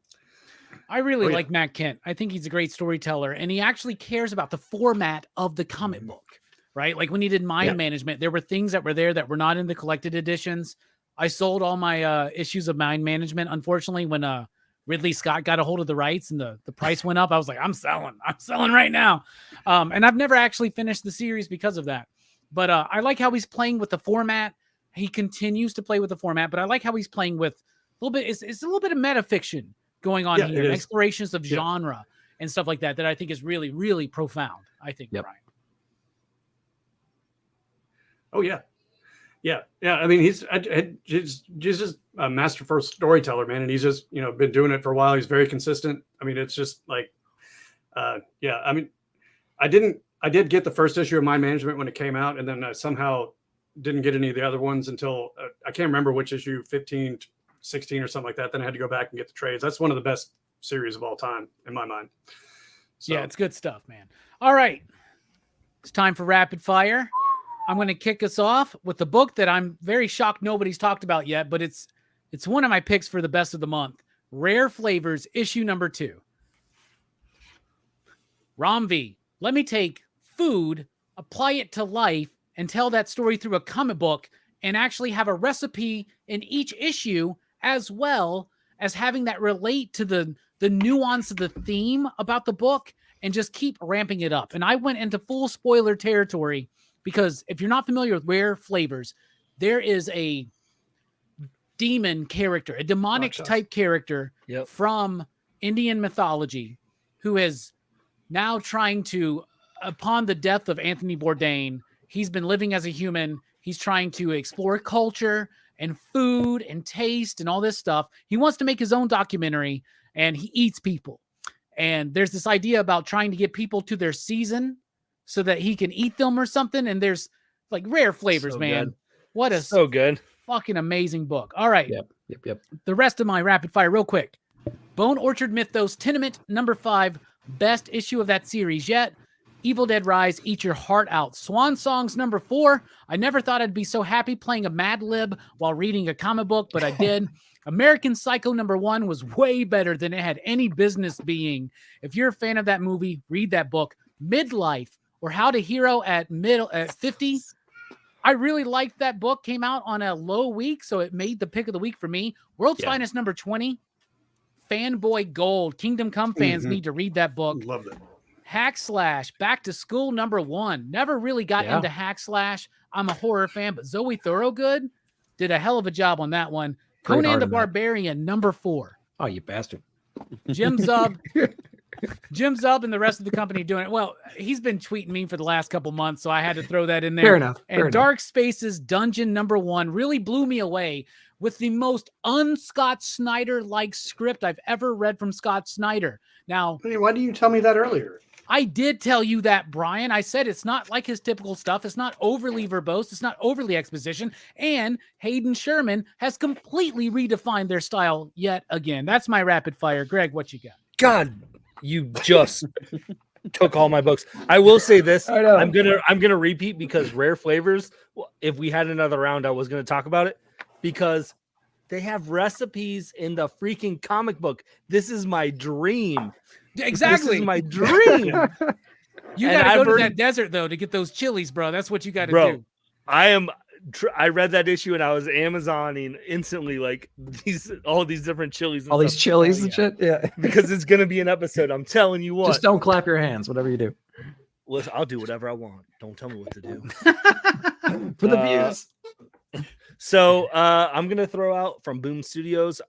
I really like Matt Kent. I think he's a great storyteller, and he actually cares about the format of the comic book, right? Like when he did Mind Management, there were things that were there that were not in the collected editions. I sold all my issues of Mind Management, unfortunately, when Ridley Scott got a hold of the rights and the price went up. I was like, I'm selling right now. And I've never actually finished the series because of that. But I like how he's playing with the format. He continues to play with the format, but I like how he's playing with a little bit. It's a little bit of metafiction going on here, explorations of genre and stuff like that I think is really, really profound. I think, Brian. Oh yeah. Yeah. I mean, he's just a masterful storyteller, man. And he's just, you know, been doing it for a while. He's very consistent. I mean, it's just like, I mean, I did get the first issue of Mind Management when it came out, and then I somehow didn't get any of the other ones until I can't remember which issue, 15, 16 or something like that. Then I had to go back and get the trades. That's one of the best series of all time in my mind. So. Yeah, it's good stuff, man. All right. It's time for rapid fire. I'm going to kick us off with the book that I'm very shocked nobody's talked about yet, but it's one of my picks for the best of the month. Rare Flavors, issue number 2. Romvi, let me take food, apply it to life, and tell that story through a comic book, and actually have a recipe in each issue, as well as having that relate to the nuance of the theme about the book, and just keep ramping it up. And I went into full spoiler territory, because if you're not familiar with Rare Flavors, there is a demon character, a demonic type character from Indian mythology who is now trying to, upon the death of Anthony Bourdain, he's been living as a human. He's trying to explore culture and food and taste and all this stuff. He wants to make his own documentary, and he eats people. And there's this idea about trying to get people to their season so that he can eat them or something. And there's like Rare Flavors, man. Good. What a good fucking amazing book. All right. Yep. The rest of my rapid fire real quick. Bone Orchard Mythos Tenement number 5, best issue of that series yet. Evil Dead Rise, Eat Your Heart Out. Swan Songs number 4. I never thought I'd be so happy playing a Mad Lib while reading a comic book, but I did. American Psycho number 1 was way better than it had any business being. If you're a fan of that movie, read that book. Midlife, or How to Hero at 50. I really liked that book. Came out on a low week, so it made the pick of the week for me. World's Finest number 20. Fanboy Gold. Kingdom Come fans need to read that book. Love that. Hack Slash, Back to School number 1. Never really got into Hack Slash. I'm a horror fan, but Zoe Thorogood did a hell of a job on that one. Conan the Barbarian number 4. Oh, you bastard. Jim Zub and the rest of the company doing it. Well, he's been tweeting me for the last couple months, so I had to throw that in there. Fair enough. Dark Spaces Dungeon number 1 really blew me away with the most un-Scott Snyder-like script I've ever read from Scott Snyder. Now, why didn't you tell me that earlier? I did tell you that, Brian. I said it's not like his typical stuff. It's not overly verbose. It's not overly exposition. And Hayden Sherman has completely redefined their style yet again. That's my rapid fire. Greg, what you got? God, you just took all my books. I will say this. I'm gonna repeat, because Rare Flavors, if we had another round, I was gonna talk about it, because they have recipes in the freaking comic book. This is my dream. Exactly. This is my dream. You got to go to that desert, though, to get those chilies, bro. That's what you got to do. I read that issue and I was Amazoning instantly, like all these different chilies. All these chilies and shit. Yeah. Because it's going to be an episode. I'm telling you what. Just don't clap your hands, whatever you do. Listen, I'll do whatever I want. Don't tell me what to do. For the views. So I'm gonna throw out from Boom Studios,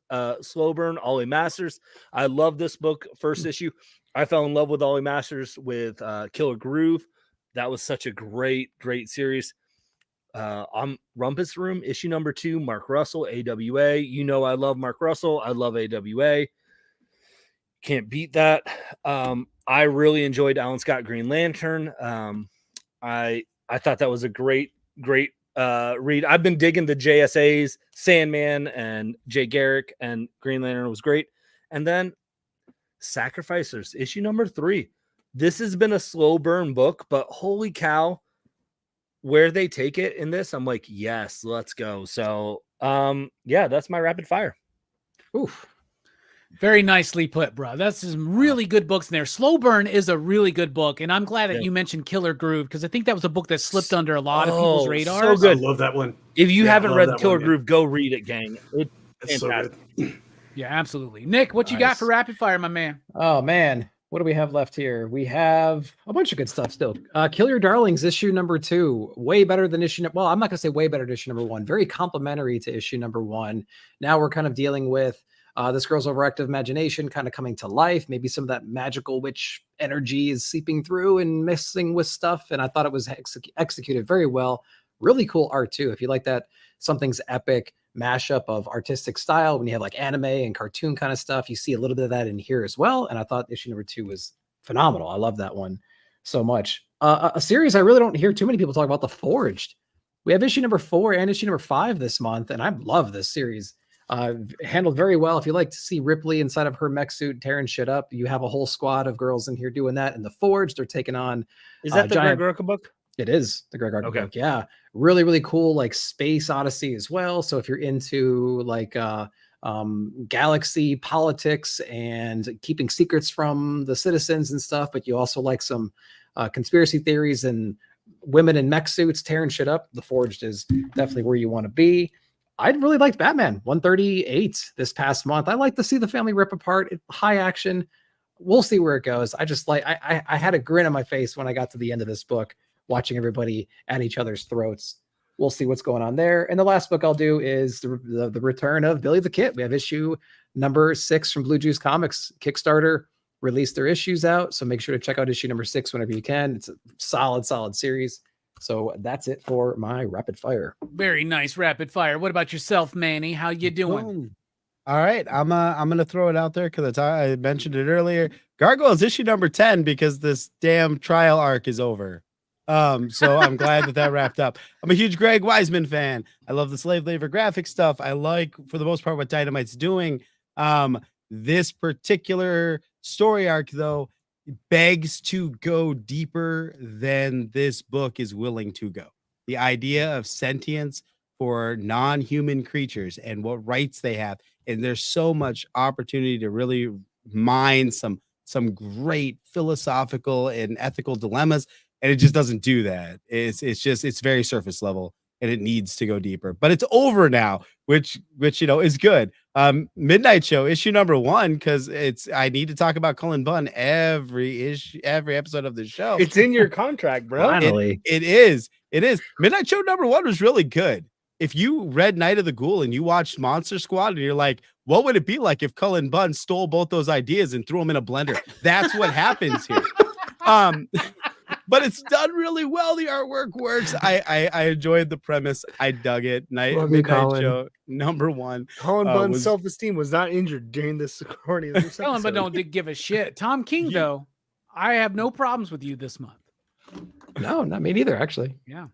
Slow Burn, Ollie Masters. I love this book. First issue, I fell in love with Ollie Masters with Killer Groove. That was such a great series. On Rumpus Room, issue number 2, Mark Russell, AWA. You know I love Mark Russell. I love AWA. Can't beat that. I really enjoyed Alan Scott Green Lantern. I thought that was a great read. I've been digging the JSAs, Sandman and Jay Garrick, and Green Lantern was great. And then Sacrificers, issue number 3. This has been a slow burn book, but holy cow, where they take it in this, I'm like, yes, let's go. So yeah, that's my rapid fire. Oof. Very nicely put, bro. That's some really good books in there. Slow Burn is a really good book, and I'm glad that you mentioned Killer Groove, because I think that was a book that slipped under a lot of people's radars. So good. I love that one. If you haven't read Killer one, Groove, go read it, gang. It's so good. Yeah, absolutely. Nick, what you got for rapid fire, my man? Oh man, what do we have left here? We have a bunch of good stuff still. Kill Your Darlings, issue number 2, way better than issue. Well, I'm not gonna say way better than issue number 1. Very complimentary to issue number 1. Now we're kind of dealing with this girl's overactive imagination kind of coming to life. Maybe some of that magical witch energy is seeping through and messing with stuff. And I thought it was executed very well. Really cool art too. If you like that, something's epic mashup of artistic style, when you have like anime and cartoon kind of stuff, you see a little bit of that in here as well. And I thought issue number 2 was phenomenal. I love that one so much. A series I really don't hear too many people talk about, The Forged. We have issue number 4 and issue number 5 this month, and I love this series. Handled very well. If you like to see Ripley inside of her mech suit tearing shit up, you have a whole squad of girls in here doing that. In The Forge, they're taking on. Is that the Greg Rucka book? It is the Greg Rucka book. Yeah, really cool. Like Space Odyssey as well. So if you're into like galaxy politics and keeping secrets from the citizens and stuff, but you also like some conspiracy theories and women in mech suits tearing shit up, The Forged is definitely where you want to be. I really liked Batman 138 this past month. I like to see the family rip apart. High action. We'll see where it goes. I just like, I had a grin on my face when I got to the end of this book, watching everybody at each other's throats. We'll see what's going on there. And the last book I'll do is the return of Billy the Kid. We have issue number 6 from Blue Juice Comics. Kickstarter released their issues out. So make sure to check out issue number 6 whenever you can. It's a solid series. So that's it for my rapid fire. Very nice rapid fire. What about yourself, Manny? How you doing? Boom. All right, I'm gonna throw it out there because I mentioned it earlier. Gargoyles issue number 10, because this damn trial arc is over. So I'm glad that wrapped up. I'm a huge Greg Weisman fan. I love the slave labor graphic stuff. I like, for the most part, what Dynamite's doing. This particular story arc, though, begs to go deeper than this book is willing to go. The idea of sentience for non-human creatures and what rights they have, and there's so much opportunity to really mine some great philosophical and ethical dilemmas, and it just doesn't do that. It's very surface level, and it needs to go deeper. But it's over now, which is good. Midnight Show issue number 1, because I need to talk about Cullen Bunn every episode of the show. It's in your contract, bro. Finally. It is. Midnight Show number 1 was really good. If you read Night of the Ghoul and you watched Monster Squad and you're like, what would it be like if Cullen Bunn stole both those ideas and threw them in a blender? That's what happens here. But it's done really well. The artwork works. I enjoyed the premise. I dug it. Midnight Show number 1. Cullen Bunn's self-esteem was not injured during this recording. Cullen Bunn don't give a shit. Tom King, though, I have no problems with you this month. No, not me neither, actually. Yeah.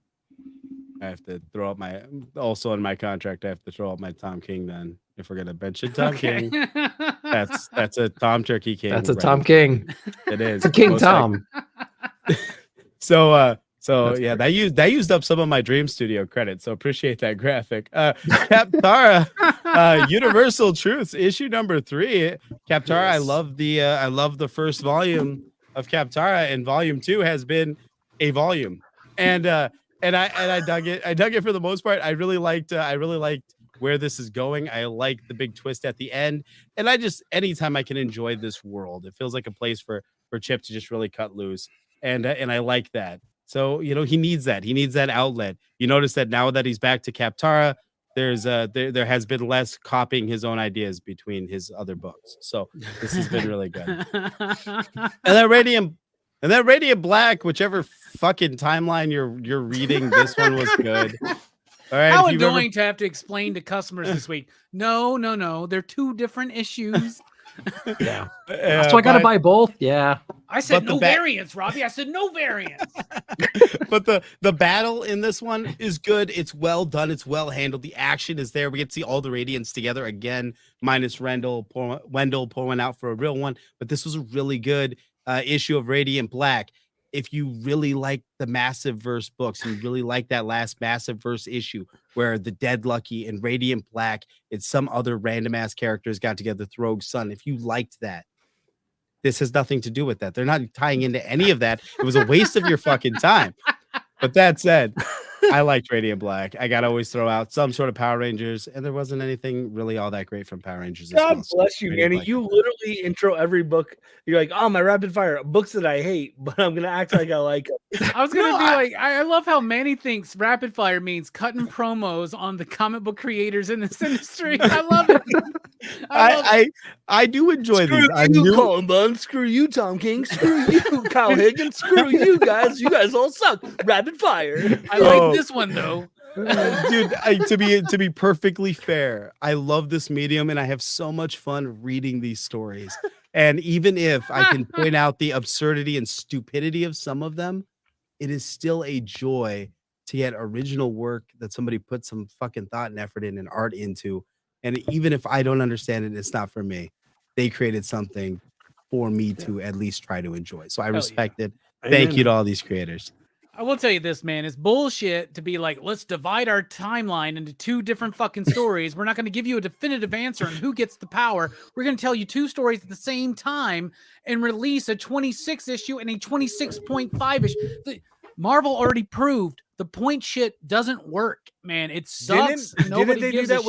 I have to throw up also in my contract, I have to throw up my Tom King then. If we're gonna mention Tom King, that's a Tom Turkey King. That's a Tom King. It is. It's a King Tom. So yeah, that used up some of my Dream Studio credits. So appreciate that graphic. Kaptara, Universal Truths, issue number 3. Kaptara, yes. I love the first volume of Kaptara, and volume 2 has been a volume. And I dug it. I dug it for the most part. I really liked where this is going. I like the big twist at the end. And anytime I can enjoy this world, it feels like a place for Chip to just really cut loose. and I like that. So he needs that. He needs that outlet. You notice that now that he's back to Kaptara, there has been less copying his own ideas between his other books. So this has been really good. And that Radiant Black, whichever fucking timeline you're reading, this one was good. All right. How annoying to have to explain to customers this week. No, they're two different issues. Yeah. So I gotta buy both. Yeah. I said no variants, Robbie. I said no variants. But the battle in this one is good. It's well done. It's well handled. The action is there. We get to see all the Radiants together again, minus Wendell pouring out for a real one. But this was a really good issue of Radiant Black. If you really like the Massive Verse books, and you really like that last Massive Verse issue where the Dead Lucky and Radiant Black and some other random ass characters got together, Throgue's son, if you liked that, this has nothing to do with that. They're not tying into any of that. It was a waste of your fucking time. But that said, I liked Radiant Black. I got to always throw out some sort of Power Rangers, and there wasn't anything really all that great from Power Rangers. God bless you, Manny. You literally intro every book. You're like, oh, my rapid fire books that I hate, but I'm gonna act like I like them. I was gonna be like, I love how Manny thinks rapid fire means cutting promos on the comic book creators in this industry. I love it. I do enjoy screw these. You, Columbine. Screw you, Tom King. Screw you, Kyle Higgins. Screw you guys. You guys all suck. Rapid fire. I like this one though. Dude, to be perfectly fair, I love this medium and I have so much fun reading these stories. And even if I can point out the absurdity and stupidity of some of them, it is still a joy to get original work that somebody put some fucking thought and effort in and art into. And even if I don't understand it, it's not for me. They created something for me to at least try to enjoy. So I respect it. Thank you to all these creators. I will tell you this, man. It's bullshit to be like, let's divide our timeline into two different fucking stories. We're not going to give you a definitive answer on who gets the power. We're going to tell you two stories at the same time and release a 26 issue and a 26.5 issue. Marvel already proved the point shit doesn't work, man. It sucks. Didn't they do that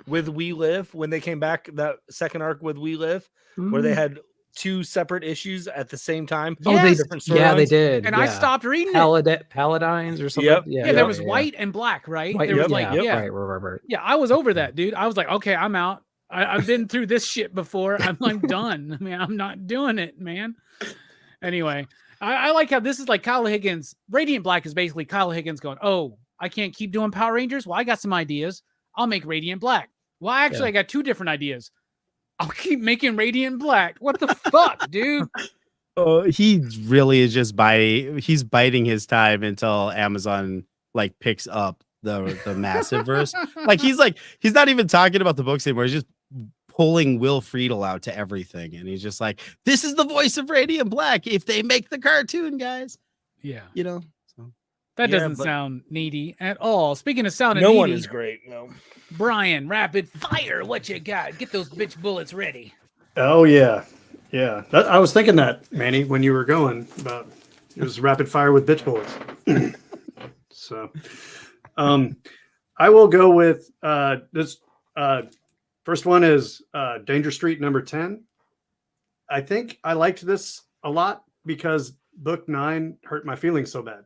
with We Live when they came back, that second arc with We Live, where they had two separate issues at the same time? Yes. They did. And I stopped reading it. Paladines or something. Yep. Yeah, there was white and black, right? White, there was right. Yeah, I was over that, dude. I was like, okay, I'm out. I've been through this shit before. I'm done. I mean, I'm not doing it, man. Anyway, I like how this is like Kyle Higgins. Radiant Black is basically Kyle Higgins going, oh, I can't keep doing Power Rangers? Well, I got some ideas. I'll make Radiant Black. Well, actually, I got two different ideas. I'll keep making Radiant Black. What the fuck, dude? Oh, he really is just he's biding his time until Amazon like picks up the Massive Verse. He's not even talking about the books anymore. He's just pulling Will Friedle out to everything. And he's just like, this is the voice of Radiant Black if they make the cartoon, guys. Yeah. So. That doesn't sound needy at all. Speaking of sounding needy. No one is great. No. Brian, rapid fire. What you got? Get those bitch bullets ready. Oh, yeah. Yeah. I was thinking that, Manny, when you were going about it was rapid fire with bitch bullets. So I will go with this. First one is Danger Street number 10. I think I liked this a lot because book 9 hurt my feelings so bad.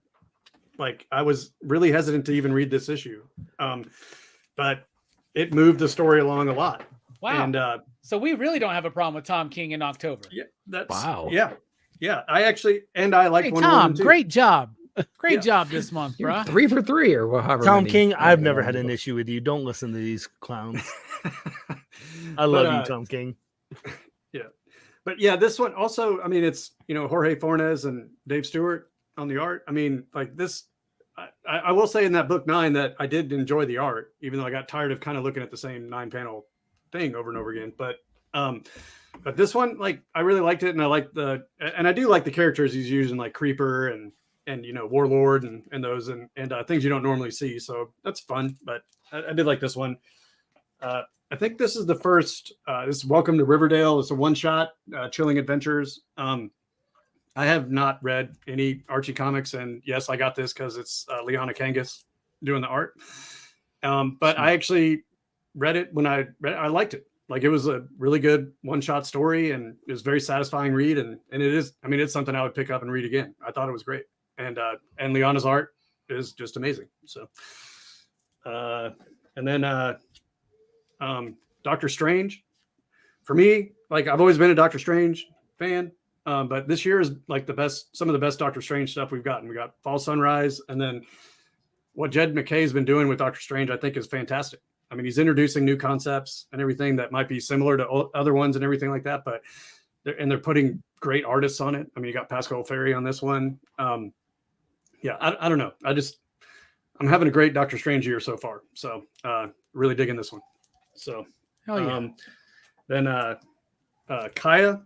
Like I was really hesitant to even read this issue. But it moved the story along a lot. Wow. And so we really don't have a problem with Tom King in October. Yeah. That's wow. Yeah. Yeah. I like hey, one. Tom, great job. Great job this month, bro. 3 for 3 or however. Tom King, I've never had an issue with you. Don't listen to these clowns. I love you, Tom King. Yeah. But yeah, this one also, I mean, it's, Jorge Fornes and Dave Stewart on the art. I mean, like this, I will say in that book 9 that I did enjoy the art, even though I got tired of kind of looking at the same 9-panel thing over and over again. But this one, like, I really liked it. And I do like the characters he's using, like Creeper and Warlord and those and things you don't normally see. So that's fun. But I did like this one. I think this is the first, this is Welcome to Riverdale. It's a one-shot, Chilling Adventures. I have not read any Archie comics, and yes, I got this because it's Liana Kangas doing the art. But I actually read it when I liked it. Like it was a really good one-shot story, and it was very satisfying read. And it is, I mean, it's something I would pick up and read again. I thought it was great, and Liana's art is just amazing. So, and then Doctor Strange, for me, like I've always been a Doctor Strange fan, but this year is like some of the best Doctor Strange stuff we've gotten. We got Fall Sunrise, and then what Jed McKay's been doing with Doctor Strange, I think, is fantastic. I mean, he's introducing new concepts and everything that might be similar to other ones and everything like that, but they're putting great artists on it. I mean, you got Pascal Ferry on this one. Yeah, I don't know. I'm having a great Doctor Strange year so far. So really digging this one. So then Kaya.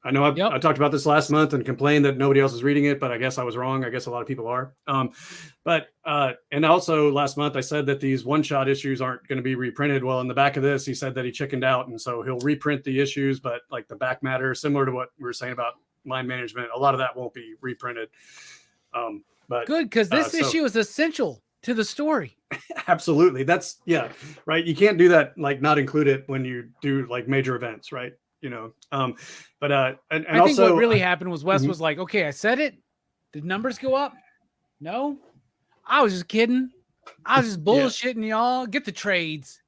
I know I talked about this last month and complained that nobody else is reading it, but I guess I was wrong. I guess a lot of people are. And also last month I said that these one-shot issues aren't going to be reprinted. Well, in the back of this, he said that he chickened out, and so he'll reprint the issues, but like the back matter, similar to what we were saying about line management, a lot of that won't be reprinted. But good, because this issue is essential to the story. Absolutely. That's right. You can't do that, like not include it when you do like major events, right? You know, and I think also what really happened was Wes was like, okay, I said it. Did numbers go up? No, I was just kidding. I was just bullshitting y'all. Get the trades.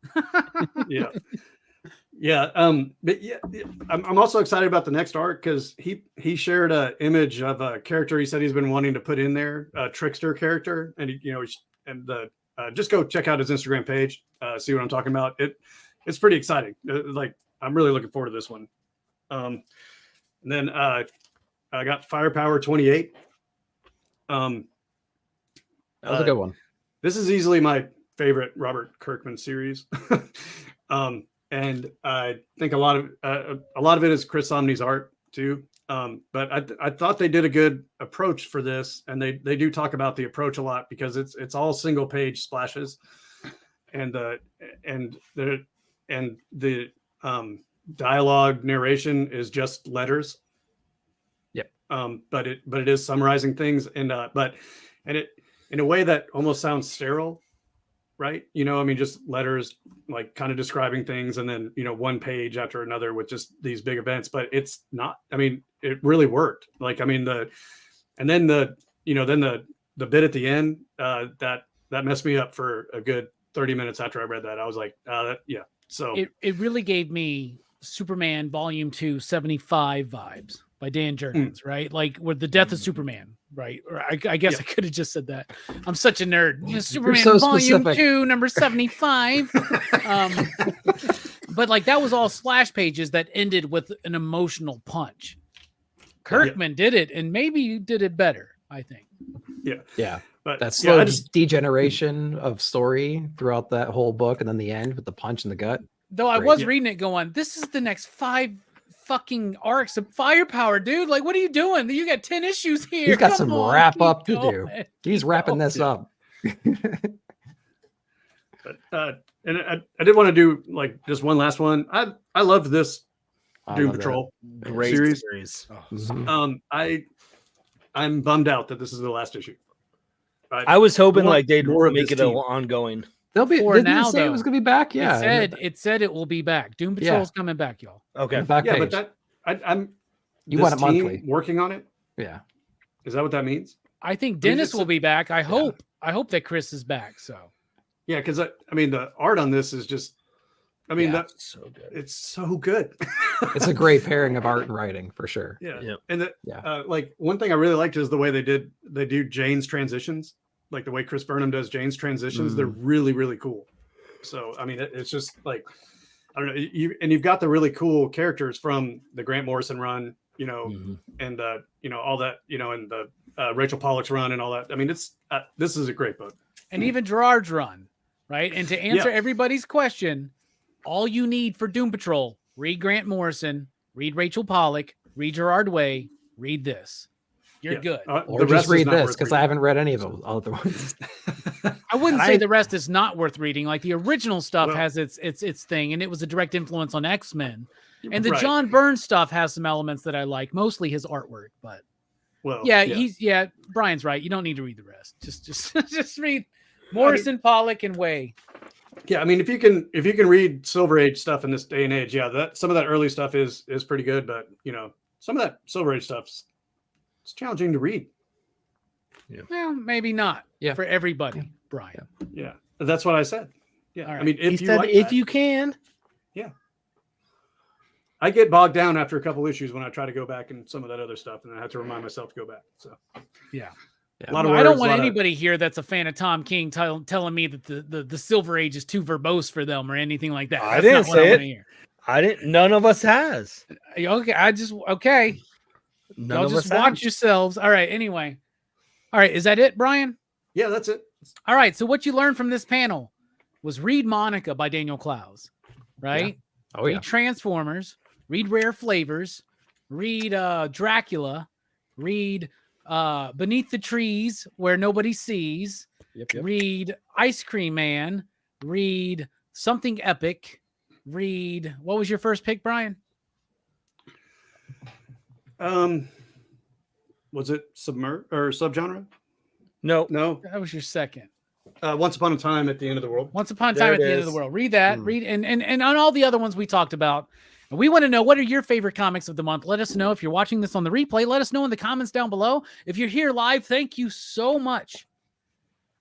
Yeah. But I'm also excited about the next arc because he shared an image of a character he said he's been wanting to put in there, a trickster character, and just go check out his Instagram page, see what I'm talking about. It's pretty exciting. Like I'm really looking forward to this one. And then I got Firepower 28. That was a good one. This is easily my favorite Robert Kirkman series. And I think a lot of it is Chris Samnee's art too. But I thought they did a good approach for this, and they do talk about the approach a lot because it's all single page splashes, and the dialogue narration is just letters. Yep. But it is summarizing things, and it in a way that almost sounds sterile. Right. You know, I mean, just letters, like kind of describing things, and then, you know, one page after another with just these big events, but it's not, I mean, it really worked. Like, I mean, then the bit at the end, that messed me up for a good 30 minutes after I read that. I was like, yeah. So it really gave me Superman Volume 2 75 vibes by Dan Jurgens, right? Like with the death of Superman, right? Or I guess I could have just said that. I'm such a nerd. Superman so Volume specific. 2, number 75. But like that was all splash pages that ended with an emotional punch. Kirkman did it, and maybe you did it better, I think. Yeah. But That slow I just, degeneration of story throughout that whole book, and then the end with the punch in the gut. Though I Great. was reading it going, this is the next 5 fucking arcs of Firepower, dude. Like, what are you doing? You got 10 issues here. He's got Come some on, wrap keep up to going. do. He's wrapping this up. but, and I did want to do like just one last one. I loved this Doom love that. Patrol Great series. series. Mhm. I'm bummed out that this is the last issue. I was hoping want like they'd more of make this it team. ongoing. They'll be. For Didn't now, you say it was though. going to be back? Yeah. It said it will be back. Doom Patrol's coming back, y'all. Okay. The back Yeah, page. but I'm You this want it team monthly. working on it. Yeah. Is that what that means? I think Dennis just- will be back. I hope that Chris is back. So Yeah, because I mean the art on this is just. I mean Yeah. So good. it's so good. It's a great pairing of art and writing for sure. Yeah. Yep. And Yeah. like one thing I really liked is the way they do Jane's transitions, like the way Chris Burnham does Jane's transitions. They're really, really cool. So, I mean, it's just like, I don't know. You've got the really cool characters from the Grant Morrison run, you know, and, all that, and the Rachel Pollack's run and all that. I mean, this is a great book. and even Gerard's run, right? And to answer everybody's question, all you need for Doom Patrol: read Grant Morrison, read Rachel Pollack, read Gerard Way, read this. You're good. Or just read this because I haven't read any of those other ones. I wouldn't say the rest is not worth reading. Like the original stuff has its thing, and it was a direct influence on X-Men. And the John Byrne stuff has some elements that I like, mostly his artwork. But Brian's right. You don't need to read the rest. Just read Morrison, Pollack, and Way. Yeah, I mean, if you can read Silver Age stuff in this day and age, yeah, some of that early stuff is pretty good, but some of that Silver Age stuff's it's challenging to read. Yeah. Well, maybe not. Yeah. For everybody, Brian. Yeah, that's what I said. Yeah, All right. I mean, if He you said like if that, you can. I get bogged down after a couple issues when I try to go back and some of that other stuff, and I have to remind myself to go back. So Yeah. a lot of I words, don't a want lot of- anybody here that's a fan of Tom King telling me that the Silver Age is too verbose for them or anything like that. I That's didn't not what say I it. wanna hear. I didn't. None of us has. Okay. None Y'all of just us watch has. yourselves. All right. Anyway. All right. Is that it, Brian? yeah, that's it. All right. So what you learned from this panel was read Monica by Daniel Clowes, right? Oh yeah. Read Transformers, read Rare Flavors, read Dracula, read Beneath the Trees Where Nobody Sees, Yep. read Ice Cream Man, read Something Epic, read, what was your first pick, Brian? Was it subgenre? No. No. That was your second. Once Upon a Time at the End of the World. Once Upon a There Time it at the End of is. the World. Read that. Read and on all the other ones we talked about. And we want to know, what are your favorite comics of the month? Let us know. If you're watching this on the replay, let us know in the comments down below. If you're here live, thank you so much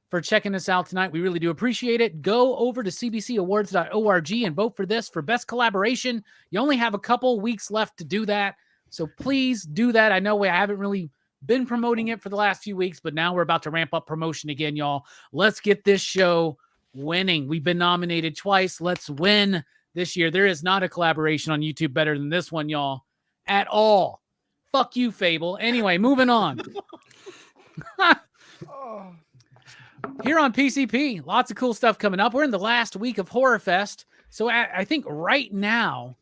for checking us out tonight. We really do appreciate it. Go over to cbcawards.org and vote for this for best collaboration. You only have a couple weeks left to do that. So please do that. I know I haven't really been promoting it for the last few weeks, but now we're about to ramp up promotion again, y'all. Let's get this show winning. We've been nominated twice. Let's win this year. There is not a collaboration on YouTube better than this one, y'all, at all. Fuck you, Fable. Anyway, moving on. Here on PCP, lots of cool stuff coming up. We're in the last week of Horror Fest. So I think right now,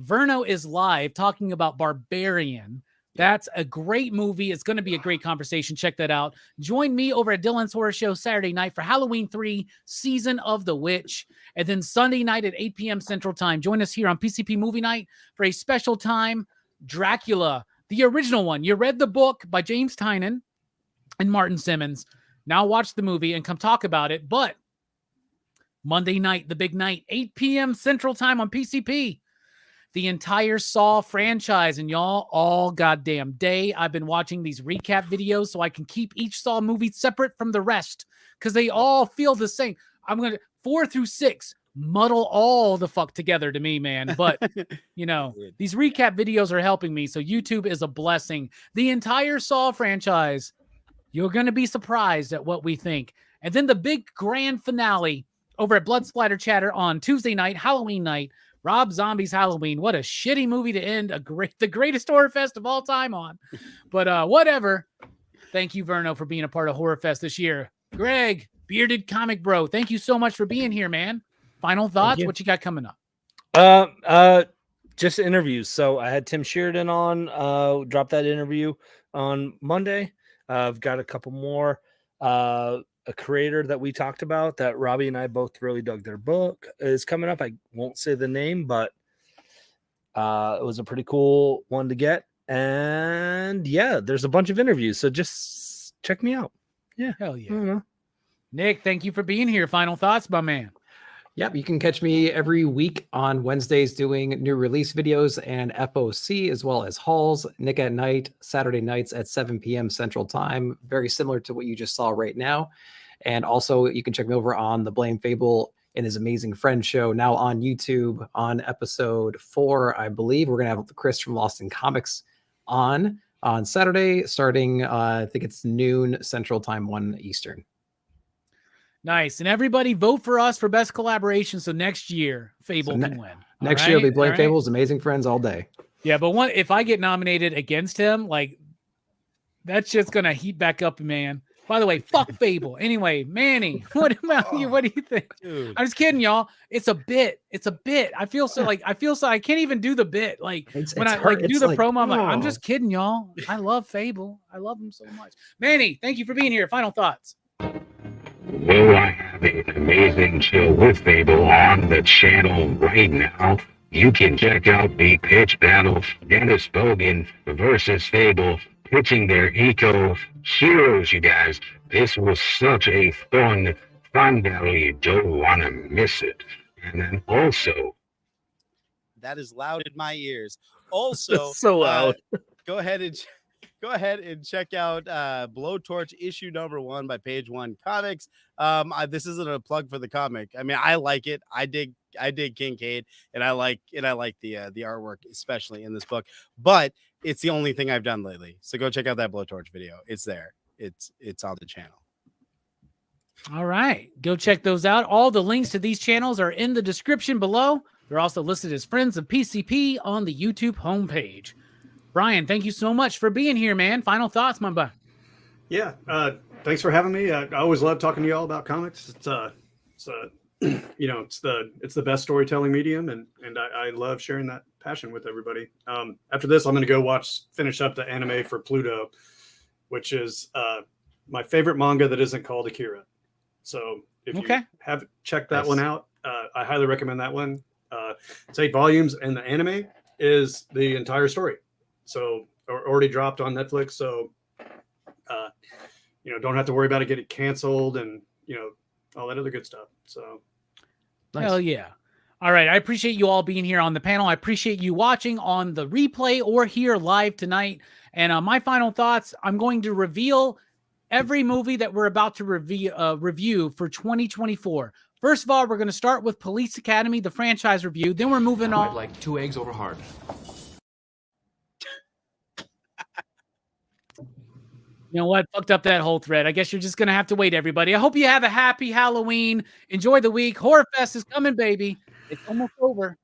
Verno is live talking about Barbarian. That's a great movie. It's going to be a great conversation. Check that out. Join me over at Dylan's Horror Show Saturday night for Halloween 3, Season of the Witch. And then Sunday night at 8 p.m. Central Time. Join us here on PCP Movie Night for a special time, Dracula, the original one. You read the book by James Tynion and Martin Simmons. Now watch the movie and come talk about it. But Monday night, the big night, 8 p.m. Central Time on PCP. The entire Saw franchise, and y'all, all goddamn day I've been watching these recap videos so I can keep each Saw movie separate from the rest because they all feel the same. I'm going to 4 through 6 muddle all the fuck together to me, man. But, these recap videos are helping me, so YouTube is a blessing. The entire Saw franchise, you're going to be surprised at what we think. And then the big grand finale over at Blood Splatter Chatter on Tuesday night, Halloween night, Rob Zombie's Halloween. What a shitty movie to end the greatest horror fest of all time on. But whatever. Thank you, Verno, for being a part of Horror Fest this year. Greg, Bearded Comic Bro, thank you so much for being here, man. Final thoughts? you. What you got coming up? Just interviews. So I had Tim Sheridan on, dropped that interview on Monday. I've got a couple more. A creator that we talked about that Robbie and I both really dug their book is coming up. I won't say the name, but it was a pretty cool one to get. And yeah, there's a bunch of interviews. So just check me out. Yeah. Hell yeah. I don't know. Nick, thank you for being here. Final thoughts, my man. Yep, you can catch me every week on Wednesdays doing new release videos and FOC as well as hauls. Nick at Night, Saturday nights at 7 p.m. Central Time. Very similar to what you just saw right now. And also you can check me over on the Blame Fable and His Amazing Friend show now on YouTube on episode 4, I believe. We're going to have Chris from Lost in Comics on Saturday starting, I think it's noon Central Time, 1 Eastern. Nice. And everybody vote for us for best collaboration. So next year, Fable can win. Next year will be Blame All Fables, Amazing Friends all day. Yeah, but if I get nominated against him, like that shit's gonna heat back up, man. By the way, fuck Fable. Anyway, Manny, what about you? What do you think? Dude. I'm just kidding, y'all. It's a bit. I feel so I can't even do the bit. Like when I hard. do It's the like, promo, I'm like, I'm oh. just kidding, y'all. I love Fable. I love him so much. Manny, thank you for being here. Final thoughts. Well, I have an amazing chill with Fable on the channel right now. You can check out the pitch battle, Dennis Bogan versus Fable, pitching their eco heroes, you guys. This was such a fun fun value. You don't want to miss it. And then also, That is loud in my ears. Also, So loud. Go ahead and check out Blowtorch issue #1 by Page One Comics. This isn't a plug for the comic. I mean, I like it. I dig Kincaid, and I like the artwork, especially in this book. But it's the only thing I've done lately. So go check out that Blowtorch video. It's there. It's on the channel. All right. Go check those out. All the links to these channels are in the description below. They're also listed as friends of PCP on the YouTube homepage. Brian, thank you so much for being here, man. Final thoughts, my boy. Yeah, thanks for having me. I always love talking to y'all about comics. It's you know, it's the best storytelling medium, and I love sharing that passion with everybody. After this, I'm going to go finish up the anime for Pluto, which is my favorite manga that isn't called Akira. So if you haven't checked that one out, I highly recommend that one. It's 8 volumes, and the anime is the entire story. So already dropped on Netflix. So you know, don't have to worry about it getting canceled, and you know, all that other good stuff. So Nice. Hell yeah. All right. I appreciate you all being here on the panel. I appreciate you watching on the replay or here live tonight. And my final thoughts, I'm going to reveal every movie that we're about to review for 2024. First of all, we're going to start with Police Academy, the franchise review. Then we're moving on. I'd like 2 eggs over hard. You know what? Fucked up that whole thread. I guess you're just going to have to wait, everybody. I hope you have a happy Halloween. Enjoy the week. Horror Fest is coming, baby. It's almost over.